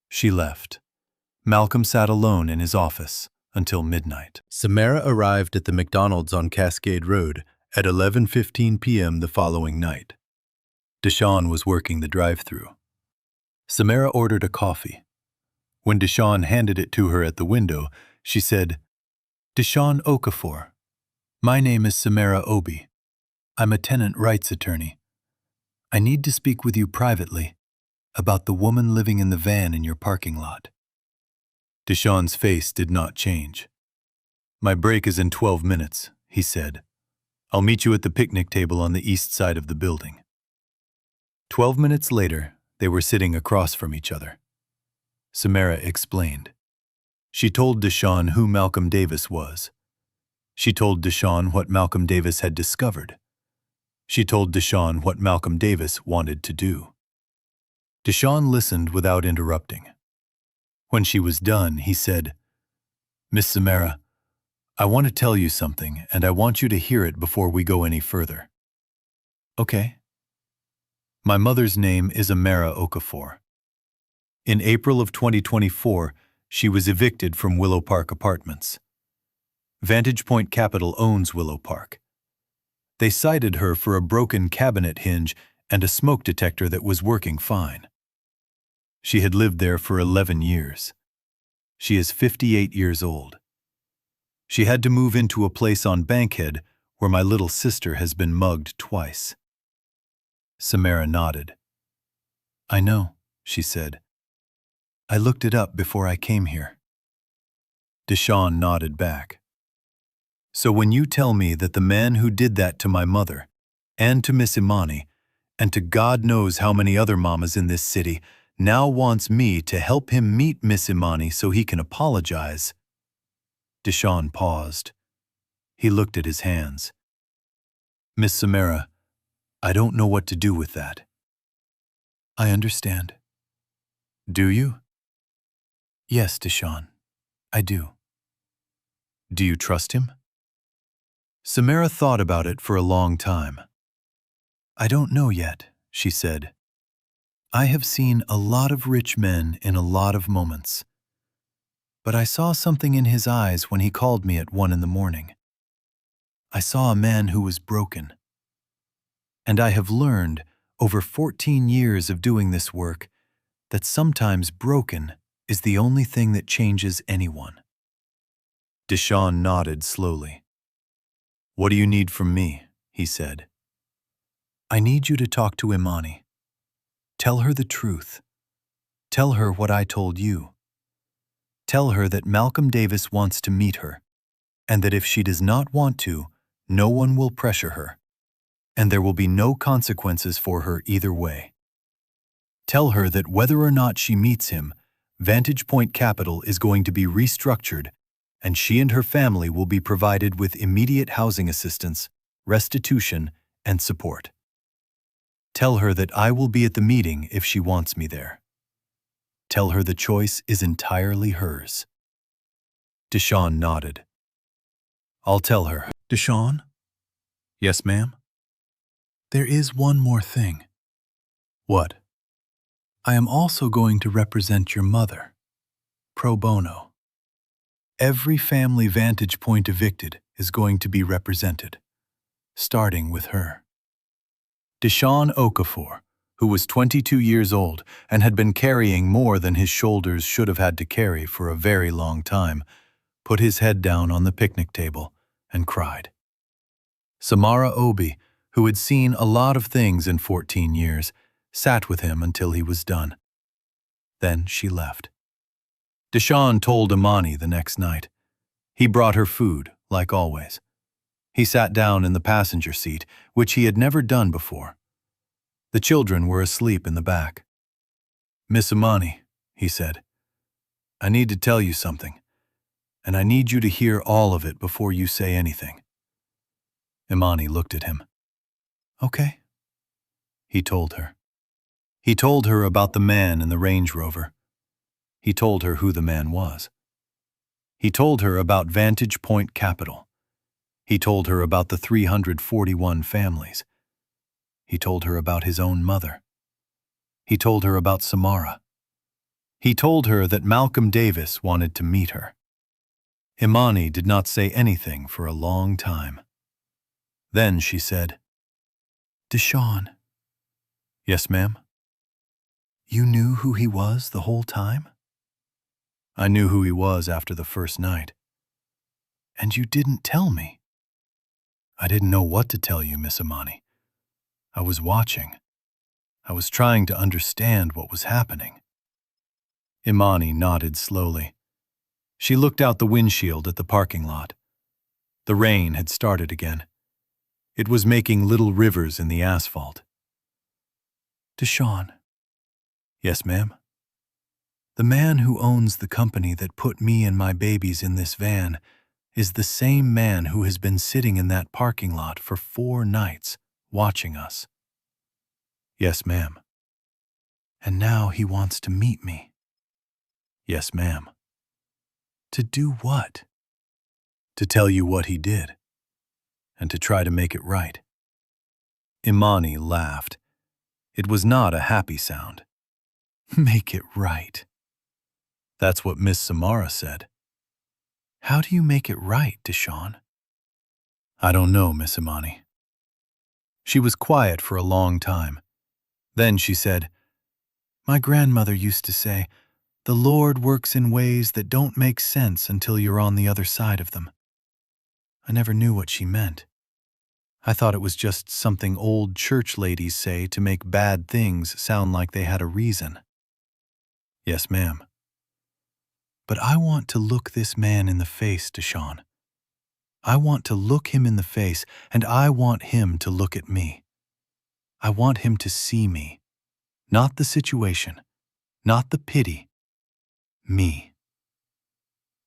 She left. Malcolm sat alone in his office until midnight. Samara arrived at the McDonald's on Cascade Road at 11:15 p.m. the following night. Deshawn was working the drive-thru. Samara ordered a coffee. When Deshawn handed it to her at the window, she said, "Deshawn Okafor, my name is Samara Obi. I'm a tenant rights attorney. I need to speak with you privately about the woman living in the van in your parking lot." Deshawn's face did not change. "My break is in 12 minutes, he said. "I'll meet you at the picnic table on the east side of the building." 12 minutes later, they were sitting across from each other. Samara explained. She told Deshawn who Malcolm Davis was. She told Deshawn what Malcolm Davis had discovered. She told Deshawn what Malcolm Davis wanted to do. Deshawn listened without interrupting. When she was done, he said, "Miss Samara, I want to tell you something, and I want you to hear it before we go any further." "Okay." "My mother's name is Amara Okafor. In April of 2024, she was evicted from Willow Park Apartments. Vantage Point Capital owns Willow Park. They cited her for a broken cabinet hinge and a smoke detector that was working fine. She had lived there for 11 years. She is 58 years old. She had to move into a place on Bankhead where my little sister has been mugged twice." Samara nodded. "I know," she said. "I looked it up before I came here." Deshawn nodded back. "So when you tell me that the man who did that to my mother, and to Miss Imani, and to God knows how many other mamas in this city, now wants me to help him meet Miss Imani so he can apologize." Deshawn paused. He looked at his hands. "Miss Samara, I don't know what to do with that." "I understand." "Do you?" "Yes, Deshawn, I do." "Do you trust him?" Samara thought about it for a long time. "I don't know yet," she said. "I have seen a lot of rich men in a lot of moments. But I saw something in his eyes when he called me at 1 in the morning. I saw a man who was broken. And I have learned, over 14 years of doing this work, that sometimes broken is the only thing that changes anyone." Deshawn nodded slowly. "What do you need from me?" he said. "I need you to talk to Imani. Tell her the truth. Tell her what I told you. Tell her that Malcolm Davis wants to meet her, and that if she does not want to, no one will pressure her, and there will be no consequences for her either way. Tell her that whether or not she meets him, Vantage Point Capital is going to be restructured, and she and her family will be provided with immediate housing assistance, restitution, and support. Tell her that I will be at the meeting if she wants me there. Tell her the choice is entirely hers." Deshawn nodded. "I'll tell her." "Deshawn?" "Yes, ma'am?" "There is one more thing." "What?" "I am also going to represent your mother, pro bono. Every family Vantage Point evicted is going to be represented, starting with her." Deshawn Okafor, who was 22 years old and had been carrying more than his shoulders should have had to carry for a very long time, put his head down on the picnic table and cried. Samara Obi, who had seen a lot of things in 14 years, sat with him until he was done. Then she left. Deshawn told Imani the next night. He brought her food, like always. He sat down in the passenger seat, which he had never done before. The children were asleep in the back. "Miss Imani," he said, "I need to tell you something, and I need you to hear all of it before you say anything." Imani looked at him. "Okay," he told her. He told her about the man in the Range Rover. He told her who the man was. He told her about Vantage Point Capital. He told her about the 341 families. He told her about his own mother. He told her about Samara. He told her that Malcolm Davis wanted to meet her. Imani did not say anything for a long time. Then she said, "Deshaun." "Yes, ma'am?" "You knew who he was the whole time?" "I knew who he was after the first night." "And you didn't tell me?" "I didn't know what to tell you, Miss Imani. I was watching. I was trying to understand what was happening." Imani nodded slowly. She looked out the windshield at the parking lot. The rain had started again. It was making little rivers in the asphalt. "Deshaun." "Yes, ma'am?" "The man who owns the company that put me and my babies in this van is the same man who has been sitting in that parking lot for 4 nights, watching us." "Yes, ma'am." "And now he wants to meet me." "Yes, ma'am." "To do what?" "To tell you what he did, and to try to make it right." Imani laughed. It was not a happy sound. "Make it right." "That's what Miss Samara said." "How do you make it right, Deshaun?" "I don't know, Miss Imani." She was quiet for a long time. Then she said, "My grandmother used to say, 'The Lord works in ways that don't make sense until you're on the other side of them.' I never knew what she meant. I thought it was just something old church ladies say to make bad things sound like they had a reason." "Yes, ma'am." "But I want to look this man in the face, Deshaun. I want to look him in the face, and I want him to look at me. I want him to see me. Not the situation, not the pity. Me."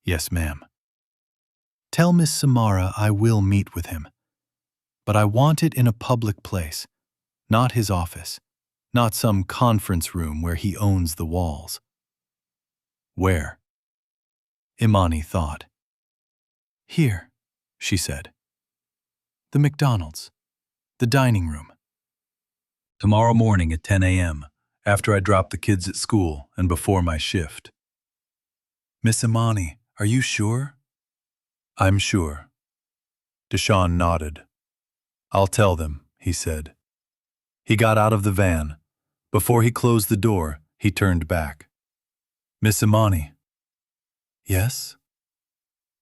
"Yes, ma'am." "Tell Miss Samara I will meet with him. But I want it in a public place, not his office, not some conference room where he owns the walls." "Where?" Imani thought. "Here," she said. "The McDonald's. The dining room." "Tomorrow morning at 10 a.m., after I drop the kids at school and before my shift." "Miss Imani, are you sure?" "I'm sure." Deshaun nodded. "I'll tell them," he said. He got out of the van. Before he closed the door, he turned back. "Miss Imani." "Yes?"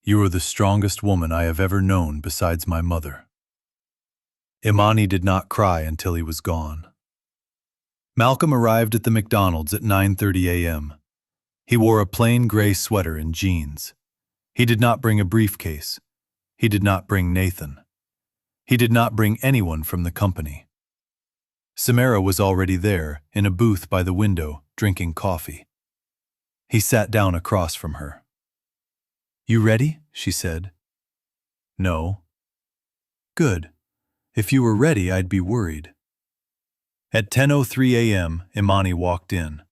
"You are the strongest woman I have ever known besides my mother." Imani did not cry until he was gone. Malcolm arrived at the McDonald's at 9:30 a.m. He wore a plain gray sweater and jeans. He did not bring a briefcase. He did not bring Nathan. He did not bring anyone from the company. Samara was already there, in a booth by the window, drinking coffee. He sat down across from her. "You ready?" she said. "No." "Good. If you were ready, I'd be worried." At 10:03 a.m., Imani walked in.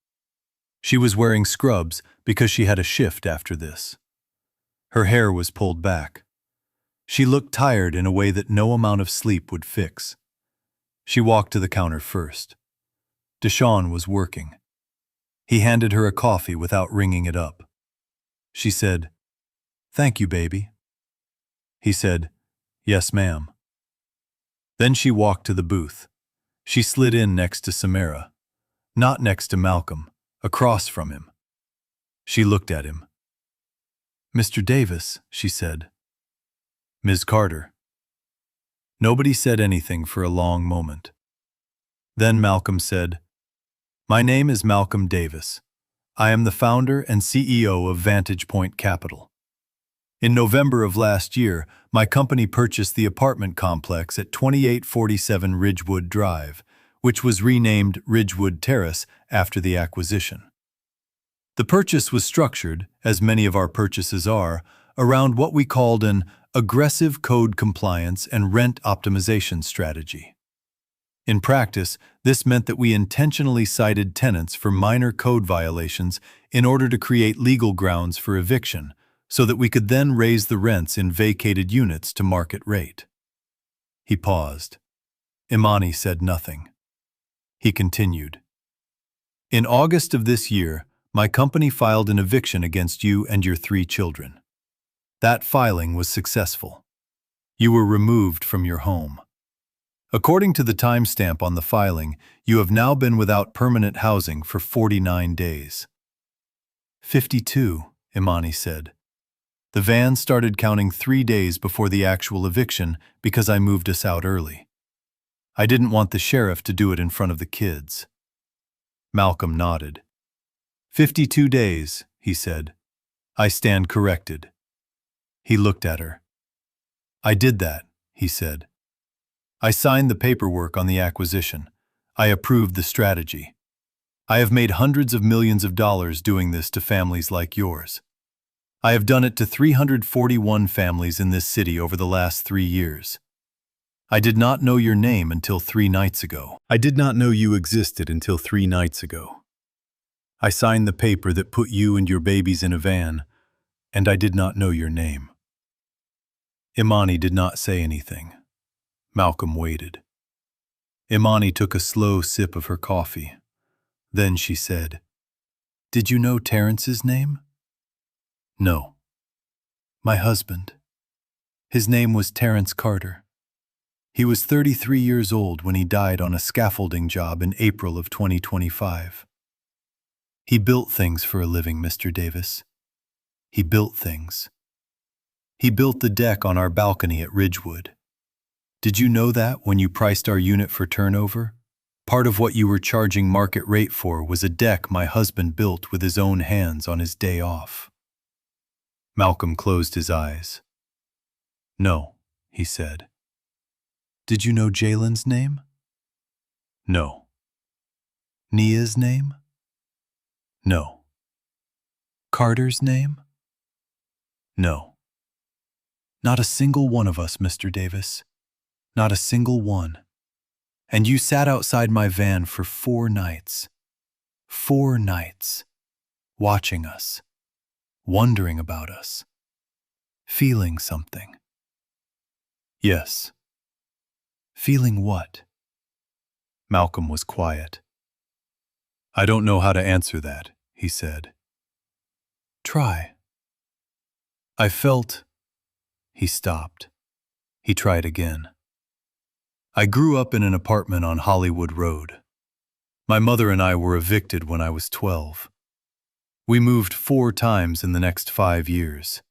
She was wearing scrubs because she had a shift after this. Her hair was pulled back. She looked tired in a way that no amount of sleep would fix. She walked to the counter first. Deshaun was working. He handed her a coffee without ringing it up. She said, "Thank you, baby." He said, "Yes, ma'am." Then she walked to the booth. She slid in next to Samara, not next to Malcolm, across from him. She looked at him. "Mr. Davis," she said. "Ms. Carter." Nobody said anything for a long moment. Then Malcolm said, "My name is Malcolm Davis. I am the founder and CEO of Vantage Point Capital. In November of last year, my company purchased the apartment complex at 2847 Ridgewood Drive, which was renamed Ridgewood Terrace after the acquisition. The purchase was structured, as many of our purchases are, around what we called an aggressive code compliance and rent optimization strategy. In practice, this meant that we intentionally cited tenants for minor code violations in order to create legal grounds for eviction, so that we could then raise the rents in vacated units to market rate. He paused. Imani said nothing. He continued. In August of this year, my company filed an eviction against you and your 3 children. That filing was successful. You were removed from your home. According to the timestamp on the filing, you have now been without permanent housing for 49 days. 52, Imani said. The van started counting 3 days before the actual eviction because I moved us out early. I didn't want the sheriff to do it in front of the kids. Malcolm nodded. 52 days, he said. I stand corrected. He looked at her. I did that, he said. I signed the paperwork on the acquisition. I approved the strategy. I have made hundreds of millions of dollars doing this to families like yours. I have done it to 341 families in this city over the last 3 years. I did not know your name until 3 nights ago. I did not know you existed until 3 nights ago. I signed the paper that put you and your babies in a van, and I did not know your name. Imani did not say anything. Malcolm waited. Imani took a slow sip of her coffee. Then she said, Did you know Terrence's name? No. My husband. His name was Terrence Carter. He was 33 years old when he died on a scaffolding job in April of 2025. He built things for a living, Mr. Davis. He built things. He built the deck on our balcony at Ridgewood. Did you know that when you priced our unit for turnover? Part of what you were charging market rate for was a deck my husband built with his own hands on his day off. Malcolm closed his eyes. No, he said. Did you know Jaylen's name? No. Nia's name? No. Carter's name? No. Not a single one of us, Mr. Davis. Not a single one. And you sat outside my van for 4 nights. 4 nights. Watching us. Wondering about us. Feeling something. Yes. Feeling what? Malcolm was quiet. I don't know how to answer that, he said. Try. I felt... He stopped. He tried again. I grew up in an apartment on Hollywood Road. My mother and I were evicted when I was 12. We moved 4 times in the next 5 years.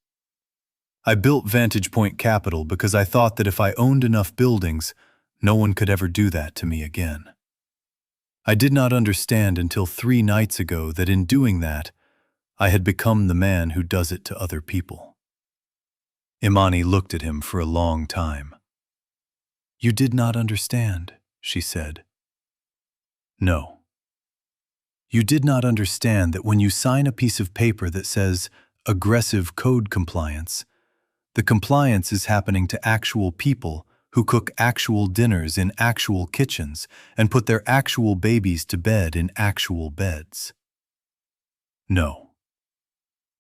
I built Vantage Point Capital because I thought that if I owned enough buildings, no one could ever do that to me again. I did not understand until 3 nights ago that in doing that, I had become the man who does it to other people. Imani looked at him for a long time. You did not understand, she said. No. You did not understand that when you sign a piece of paper that says aggressive code compliance, the compliance is happening to actual people who cook actual dinners in actual kitchens and put their actual babies to bed in actual beds. No.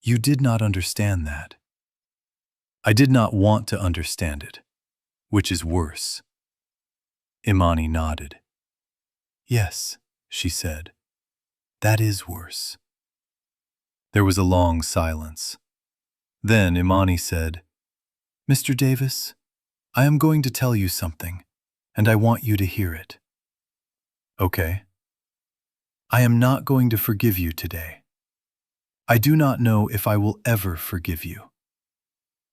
You did not understand that. I did not want to understand it, which is worse. Imani nodded. Yes, she said. That is worse. There was a long silence. Then Imani said, Mr. Davis, I am going to tell you something, and I want you to hear it. Okay. I am not going to forgive you today. I do not know if I will ever forgive you.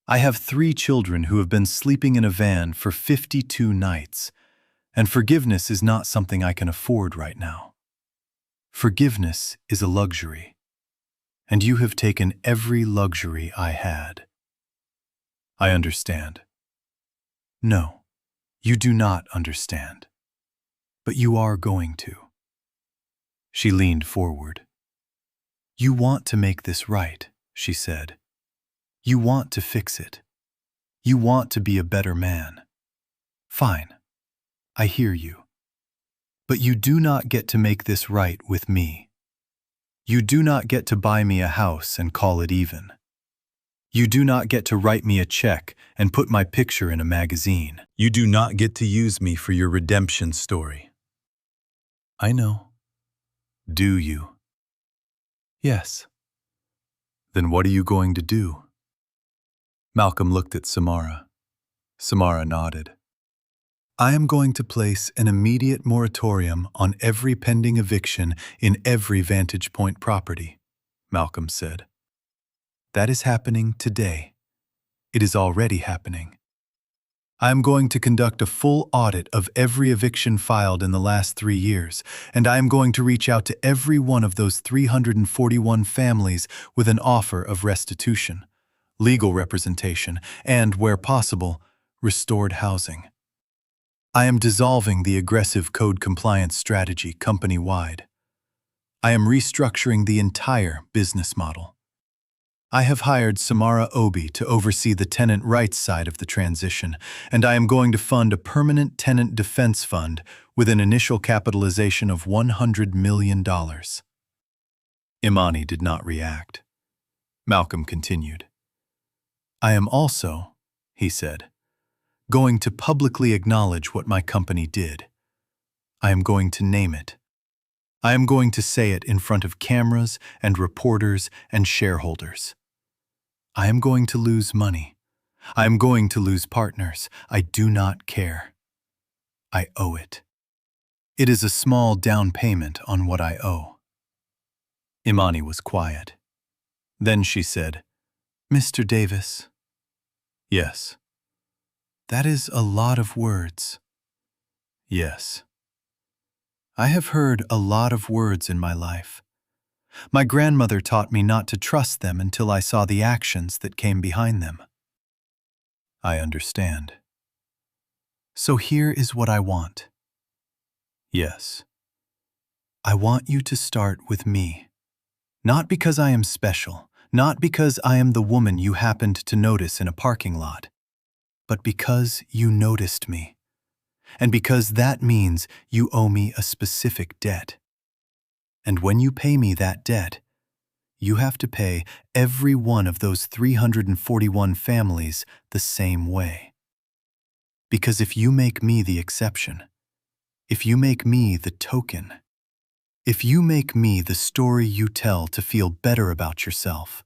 I have 3 children who have been sleeping in a van for 52 nights, and forgiveness is not something I can afford right now. Forgiveness is a luxury, and you have taken every luxury I had. I understand. No, you do not understand, but you are going to. She leaned forward. You want to make this right, she said. You want to fix it. You want to be a better man. Fine. I hear you. But you do not get to make this right with me. You do not get to buy me a house and call it even. You do not get to write me a check and put my picture in a magazine. You do not get to use me for your redemption story. I know. Do you? Yes. Then what are you going to do? Malcolm looked at Samara. Samara nodded. I am going to place an immediate moratorium on every pending eviction in every Vantage Point property, Malcolm said. That is happening today. It is already happening. I am going to conduct a full audit of every eviction filed in the last 3 years, and I am going to reach out to every one of those 341 families with an offer of restitution, legal representation, and, where possible, restored housing. I am dissolving the aggressive code compliance strategy company-wide. I am restructuring the entire business model. I have hired Samara Obi to oversee the tenant rights side of the transition, and I am going to fund a permanent tenant defense fund with an initial capitalization of $100 million. Imani did not react. Malcolm continued. I am also, he said, going to publicly acknowledge what my company did. I am going to name it. I am going to say it in front of cameras and reporters and shareholders. I am going to lose money. I am going to lose partners. I do not care. I owe it. It is a small down payment on what I owe. Imani was quiet. Then she said, Mr. Davis. Yes. That is a lot of words. Yes. I have heard a lot of words in my life. My grandmother taught me not to trust them until I saw the actions that came behind them. I understand. So here is what I want. Yes. I want you to start with me. Not because I am special, not because I am the woman you happened to notice in a parking lot, but because you noticed me. And because that means you owe me a specific debt. And when you pay me that debt, you have to pay every one of those 341 families the same way. Because if you make me the exception, if you make me the token, if you make me the story you tell to feel better about yourself,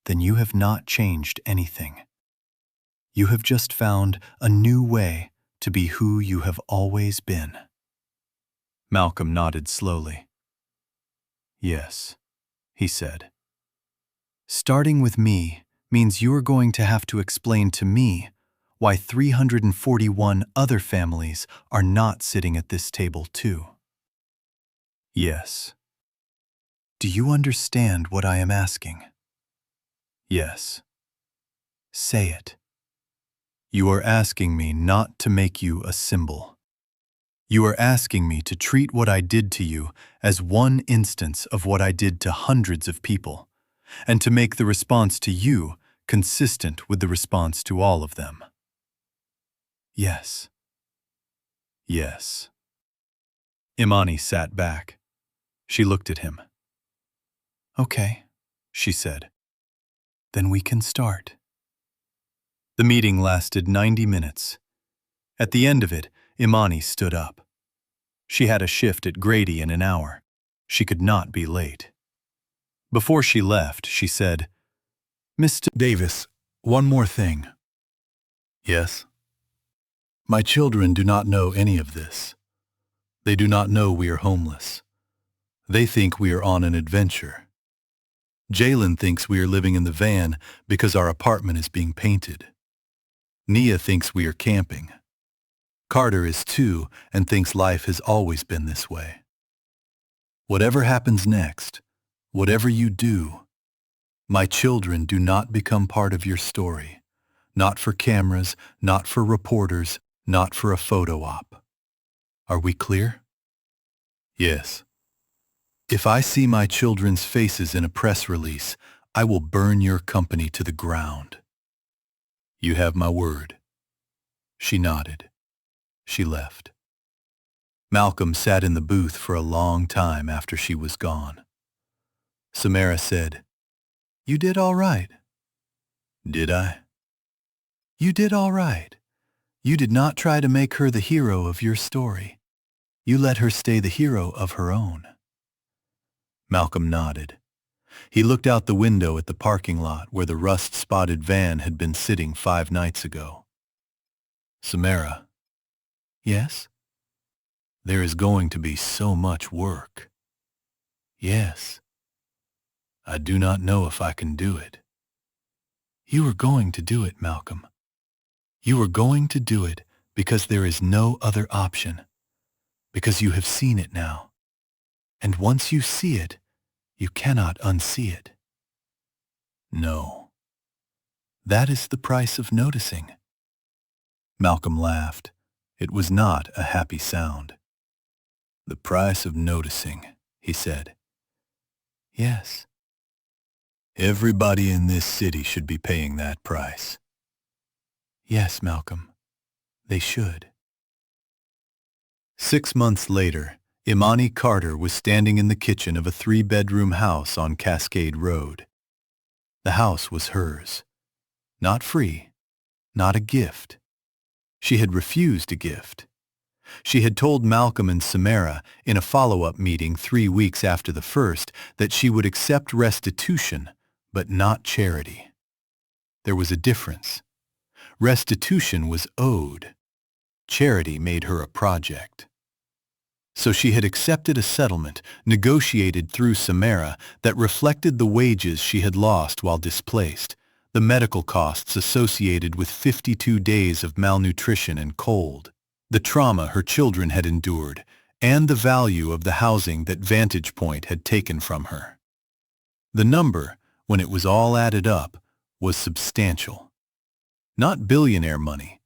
then you have not changed anything. You have just found a new way to be who you have always been. Malcolm nodded slowly. Yes, he said. Starting with me means you're going to have to explain to me why 341 other families are not sitting at this table too. Yes. Do you understand what I am asking? Yes. Say it. You are asking me not to make you a symbol. You are asking me to treat what I did to you as one instance of what I did to hundreds of people, and to make the response to you consistent with the response to all of them. Yes. Yes. Imani sat back. She looked at him. Okay, she said. Then we can start. The meeting lasted 90 minutes. At the end of it, Imani stood up. She had a shift at Grady in an hour. She could not be late. Before she left, she said, Mr. Davis, one more thing. Yes? My children do not know any of this. They do not know we are homeless. They think we are on an adventure. Jaylen thinks we are living in the van because our apartment is being painted. Nia thinks we are camping. Carter is 2 and thinks life has always been this way. Whatever happens next, whatever you do, my children do not become part of your story. Not for cameras, not for reporters, not for a photo op. Are we clear? Yes. If I see my children's faces in a press release, I will burn your company to the ground. You have my word. She nodded. She left. Malcolm sat in the booth for a long time after she was gone. Samara said, You did all right. Did I? You did all right. You did not try to make her the hero of your story. You let her stay the hero of her own. Malcolm nodded. He looked out the window at the parking lot where the rust-spotted van had been sitting 5 nights ago. Samara. Yes? There is going to be so much work. Yes. I do not know if I can do it. You are going to do it, Malcolm. You are going to do it because there is no other option. Because you have seen it now. And once you see it, you cannot unsee it. No. That is the price of noticing. Malcolm laughed. It was not a happy sound. The price of noticing, he said. Yes. Everybody in this city should be paying that price. Yes, Malcolm. They should. 6 months later, Imani Carter was standing in the kitchen of a 3-bedroom house on Cascade Road. The house was hers. Not free. Not a gift. She had refused a gift. She had told Malcolm and Samara in a follow-up meeting 3 weeks after the first that she would accept restitution, but not charity. There was a difference. Restitution was owed. Charity made her a project. So she had accepted a settlement negotiated through Samara that reflected the wages she had lost while displaced, the medical costs associated with 52 days of malnutrition and cold, the trauma her children had endured, and the value of the housing that Vantage Point had taken from her. The number, when it was all added up, was substantial. Not billionaire money,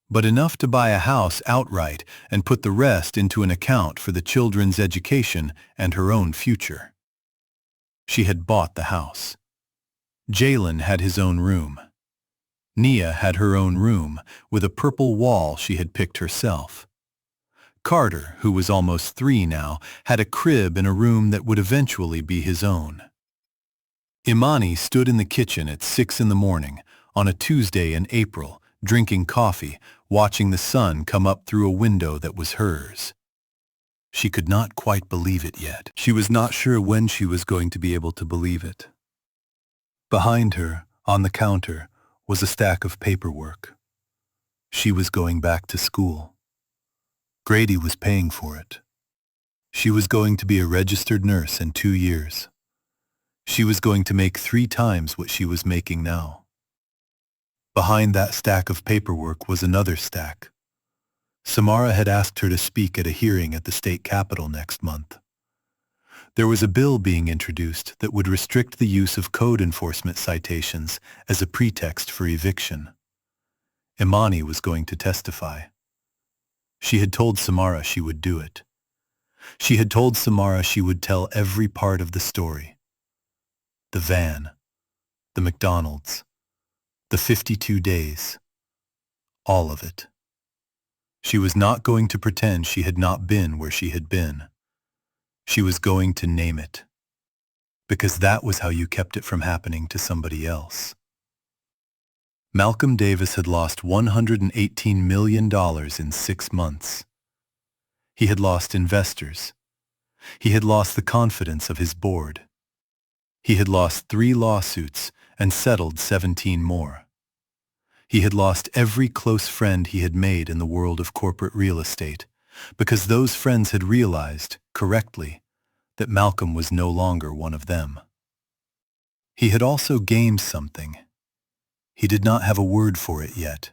but enough to buy a house outright and put the rest into an account for the children's education and her own future. She had bought the house. Jaylen had his own room. Nia had her own room with a purple wall she had picked herself. Carter, who was almost 3 now, had a crib in a room that would eventually be his own. Imani stood in the kitchen at 6 in the morning on a Tuesday in April, drinking coffee, watching the sun come up through a window that was hers. She could not quite believe it yet. She was not sure when she was going to be able to believe it. Behind her, on the counter, was a stack of paperwork. She was going back to school. Grady was paying for it. She was going to be a registered nurse in 2 years. She was going to make 3 times what she was making now. Behind that stack of paperwork was another stack. Samara had asked her to speak at a hearing at the state capitol next month. There was a bill being introduced that would restrict the use of code enforcement citations as a pretext for eviction. Imani was going to testify. She had told Samara she would do it. She had told Samara she would tell every part of the story. The van, the McDonald's, the 52 days, all of it. She was not going to pretend she had not been where she had been. She was going to name it, because that was how you kept it from happening to somebody else. Malcolm Davis had lost $118 million in 6 months. He had lost investors. He had lost the confidence of his board. He had lost 3 lawsuits and settled 17 more. He had lost every close friend he had made in the world of corporate real estate, because those friends had realized, correctly, that Malcolm was no longer one of them. He had also gained something. He did not have a word for it yet.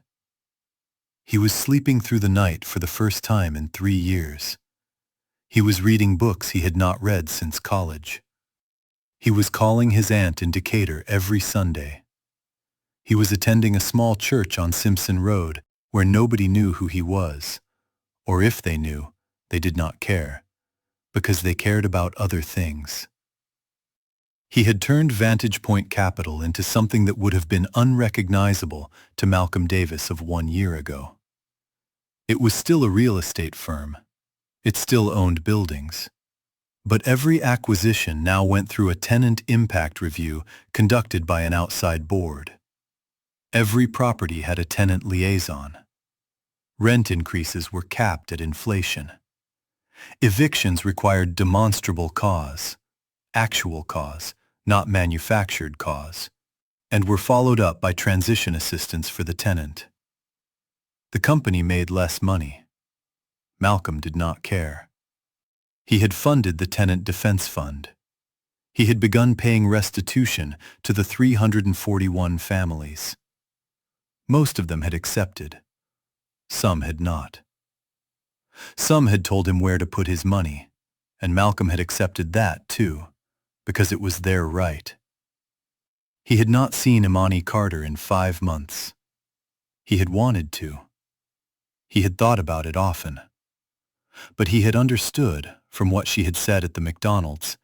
He was sleeping through the night for the first time in 3 years. He was reading books he had not read since college. He was calling his aunt in Decatur every Sunday. He was attending a small church on Simpson Road where nobody knew who he was, or if they knew, they did not care, because they cared about other things. He had turned Vantage Point Capital into something that would have been unrecognizable to Malcolm Davis of 1 year ago. It was still a real estate firm. It still owned buildings. But every acquisition now went through a tenant impact review conducted by an outside board. Every property had a tenant liaison. Rent increases were capped at inflation. Evictions required demonstrable cause, actual cause, not manufactured cause, and were followed up by transition assistance for the tenant. The company made less money. Malcolm did not care. He had funded the tenant defense fund. He had begun paying restitution to the 341 families. Most of them had accepted. Some had not. Some had told him where to put his money, and Malcolm had accepted that too, because it was their right. He had not seen Imani Carter in 5 months. He had wanted to. He had thought about it often. But he had understood, from what she had said at the McDonald's,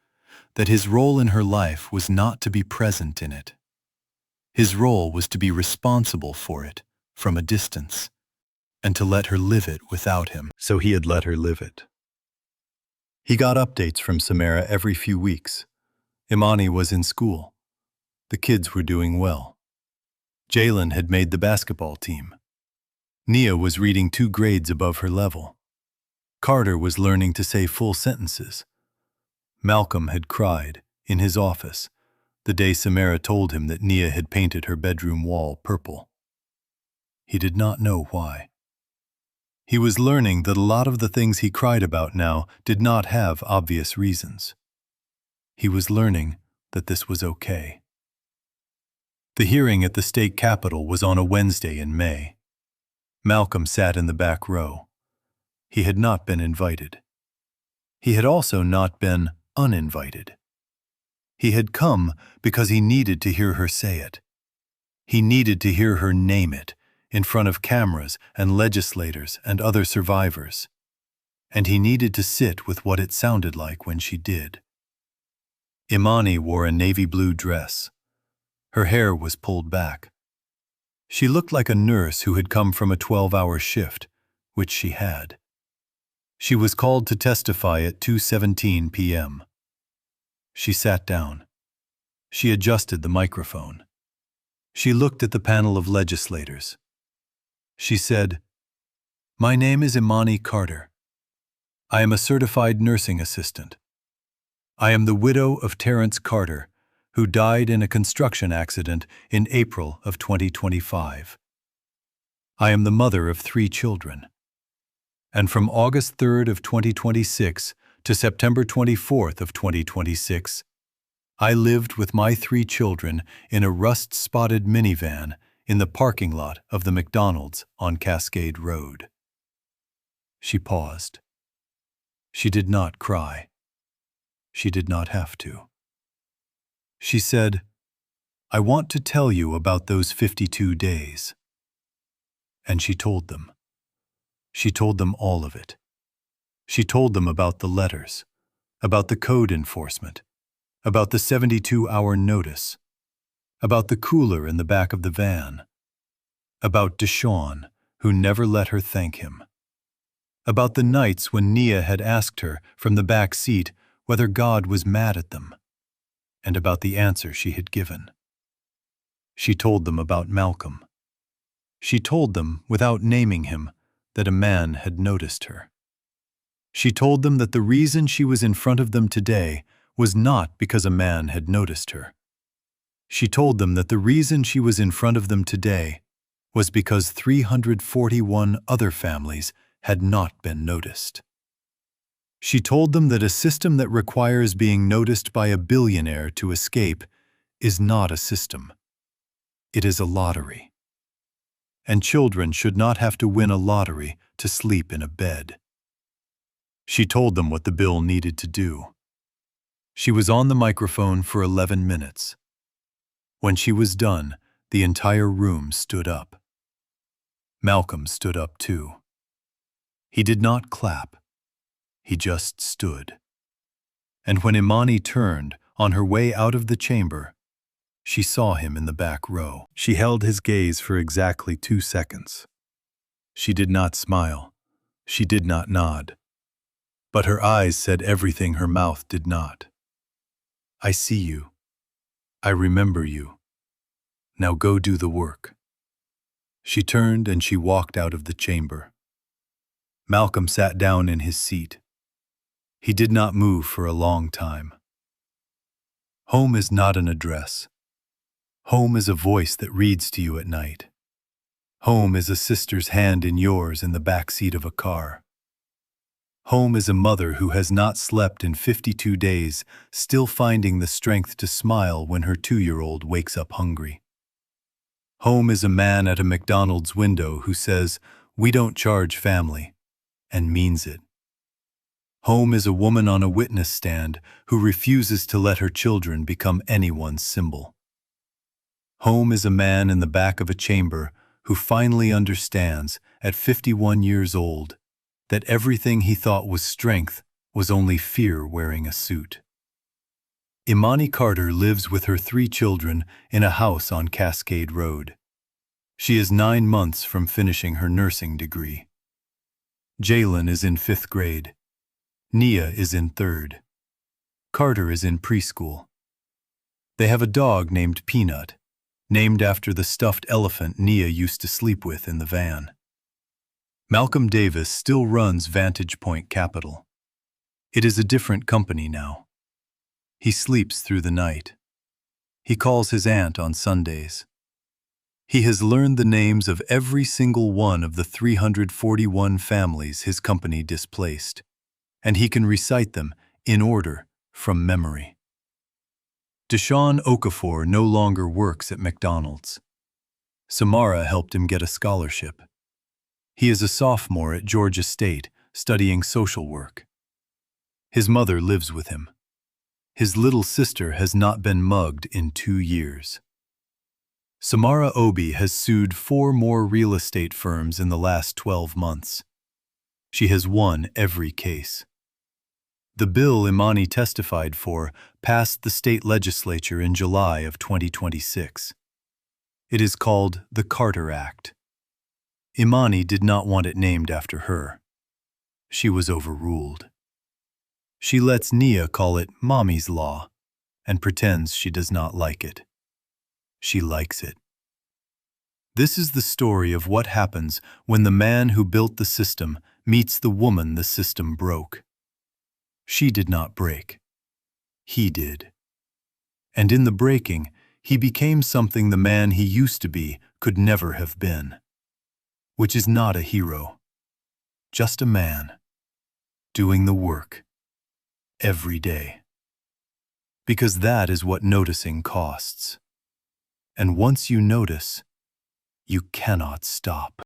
that his role in her life was not to be present in it. His role was to be responsible for it, from a distance, and to let her live it without him. So he had let her live it. He got updates from Samara every few weeks. Imani was in school. The kids were doing well. Jaylen had made the basketball team. Nia was reading 2 grades above her level. Carter was learning to say full sentences. Malcolm had cried, in his office, the day Samara told him that Nia had painted her bedroom wall purple. He did not know why. He was learning that a lot of the things he cried about now did not have obvious reasons. He was learning that this was okay. The hearing at the state capitol was on a Wednesday in May. Malcolm sat in the back row. He had not been invited. He had also not been uninvited. He had come because he needed to hear her say it. He needed to hear her name it in front of cameras and legislators and other survivors. And he needed to sit with what it sounded like when she did. Imani wore a navy blue dress. Her hair was pulled back. She looked like a nurse who had come from a 12-hour shift, which she had. She was called to testify at 2:17 p.m. She sat down. She adjusted the microphone. She looked at the panel of legislators. She said, "My name is Imani Carter. I am a certified nursing assistant. I am the widow of Terrence Carter, who died in a construction accident in April of 2025. I am the mother of 3 children. And from August 3rd of 2026 to September 24th of 2026, I lived with my 3 children in a rust-spotted minivan in the parking lot of the McDonald's on Cascade Road." She paused. She did not cry. She did not have to. She said, "I want to tell you about those 52 days." And she told them. She told them all of it. She told them about the letters, about the code enforcement, about the 72-hour notice, about the cooler in the back of the van, about Deshawn, who never let her thank him, about the nights when Nia had asked her from the back seat whether God was mad at them, and about the answer she had given. She told them about Malcolm. She told them, without naming him, that a man had noticed her. She told them that the reason she was in front of them today was not because a man had noticed her. She told them that the reason she was in front of them today was because 341 other families had not been noticed. She told them that a system that requires being noticed by a billionaire to escape is not a system. It is a lottery. And children should not have to win a lottery to sleep in a bed. She told them what the bill needed to do. She was on the microphone for 11 minutes. When she was done, the entire room stood up. Malcolm stood up too. He did not clap. He just stood. And when Imani turned on her way out of the chamber, she saw him in the back row. She held his gaze for exactly 2 seconds. She did not smile. She did not nod. But her eyes said everything her mouth did not. "I see you. I remember you. Now go do the work." She turned and she walked out of the chamber. Malcolm sat down in his seat. He did not move for a long time. Home is not an address. Home is a voice that reads to you at night. Home is a sister's hand in yours in the back seat of a car. Home is a mother who has not slept in 52 days, still finding the strength to smile when her 2-year-old wakes up hungry. Home is a man at a McDonald's window who says, "We don't charge family," and means it. Home is a woman on a witness stand who refuses to let her children become anyone's symbol. Home is a man in the back of a chamber who finally understands, at 51 years old, that everything he thought was strength was only fear wearing a suit. Imani Carter lives with her 3 children in a house on Cascade Road. She is 9 months from finishing her nursing degree. Jaylen is in 5th grade. Nia is in 3rd. Carter is in preschool. They have a dog named Peanut, named after the stuffed elephant Nia used to sleep with in the van. Malcolm Davis still runs Vantage Point Capital. It is a different company now. He sleeps through the night. He calls his aunt on Sundays. He has learned the names of every single one of the 341 families his company displaced, and he can recite them in order from memory. Deshaun Okafor no longer works at McDonald's. Samara helped him get a scholarship. He is a sophomore at Georgia State, studying social work. His mother lives with him. His little sister has not been mugged in 2 years. Samara Obi has sued 4 more real estate firms in the last 12 months. She has won every case. The bill Imani testified for passed the state legislature in July of 2026. It is called the Carter Act. Imani did not want it named after her. She was overruled. She lets Nia call it Mommy's Law and pretends she does not like it. She likes it. This is the story of what happens when the man who built the system meets the woman the system broke. She did not break. He did. And in the breaking, he became something the man he used to be could never have been. Which is not a hero. Just a man. Doing the work. Every day. Because that is what noticing costs. And once you notice, you cannot stop.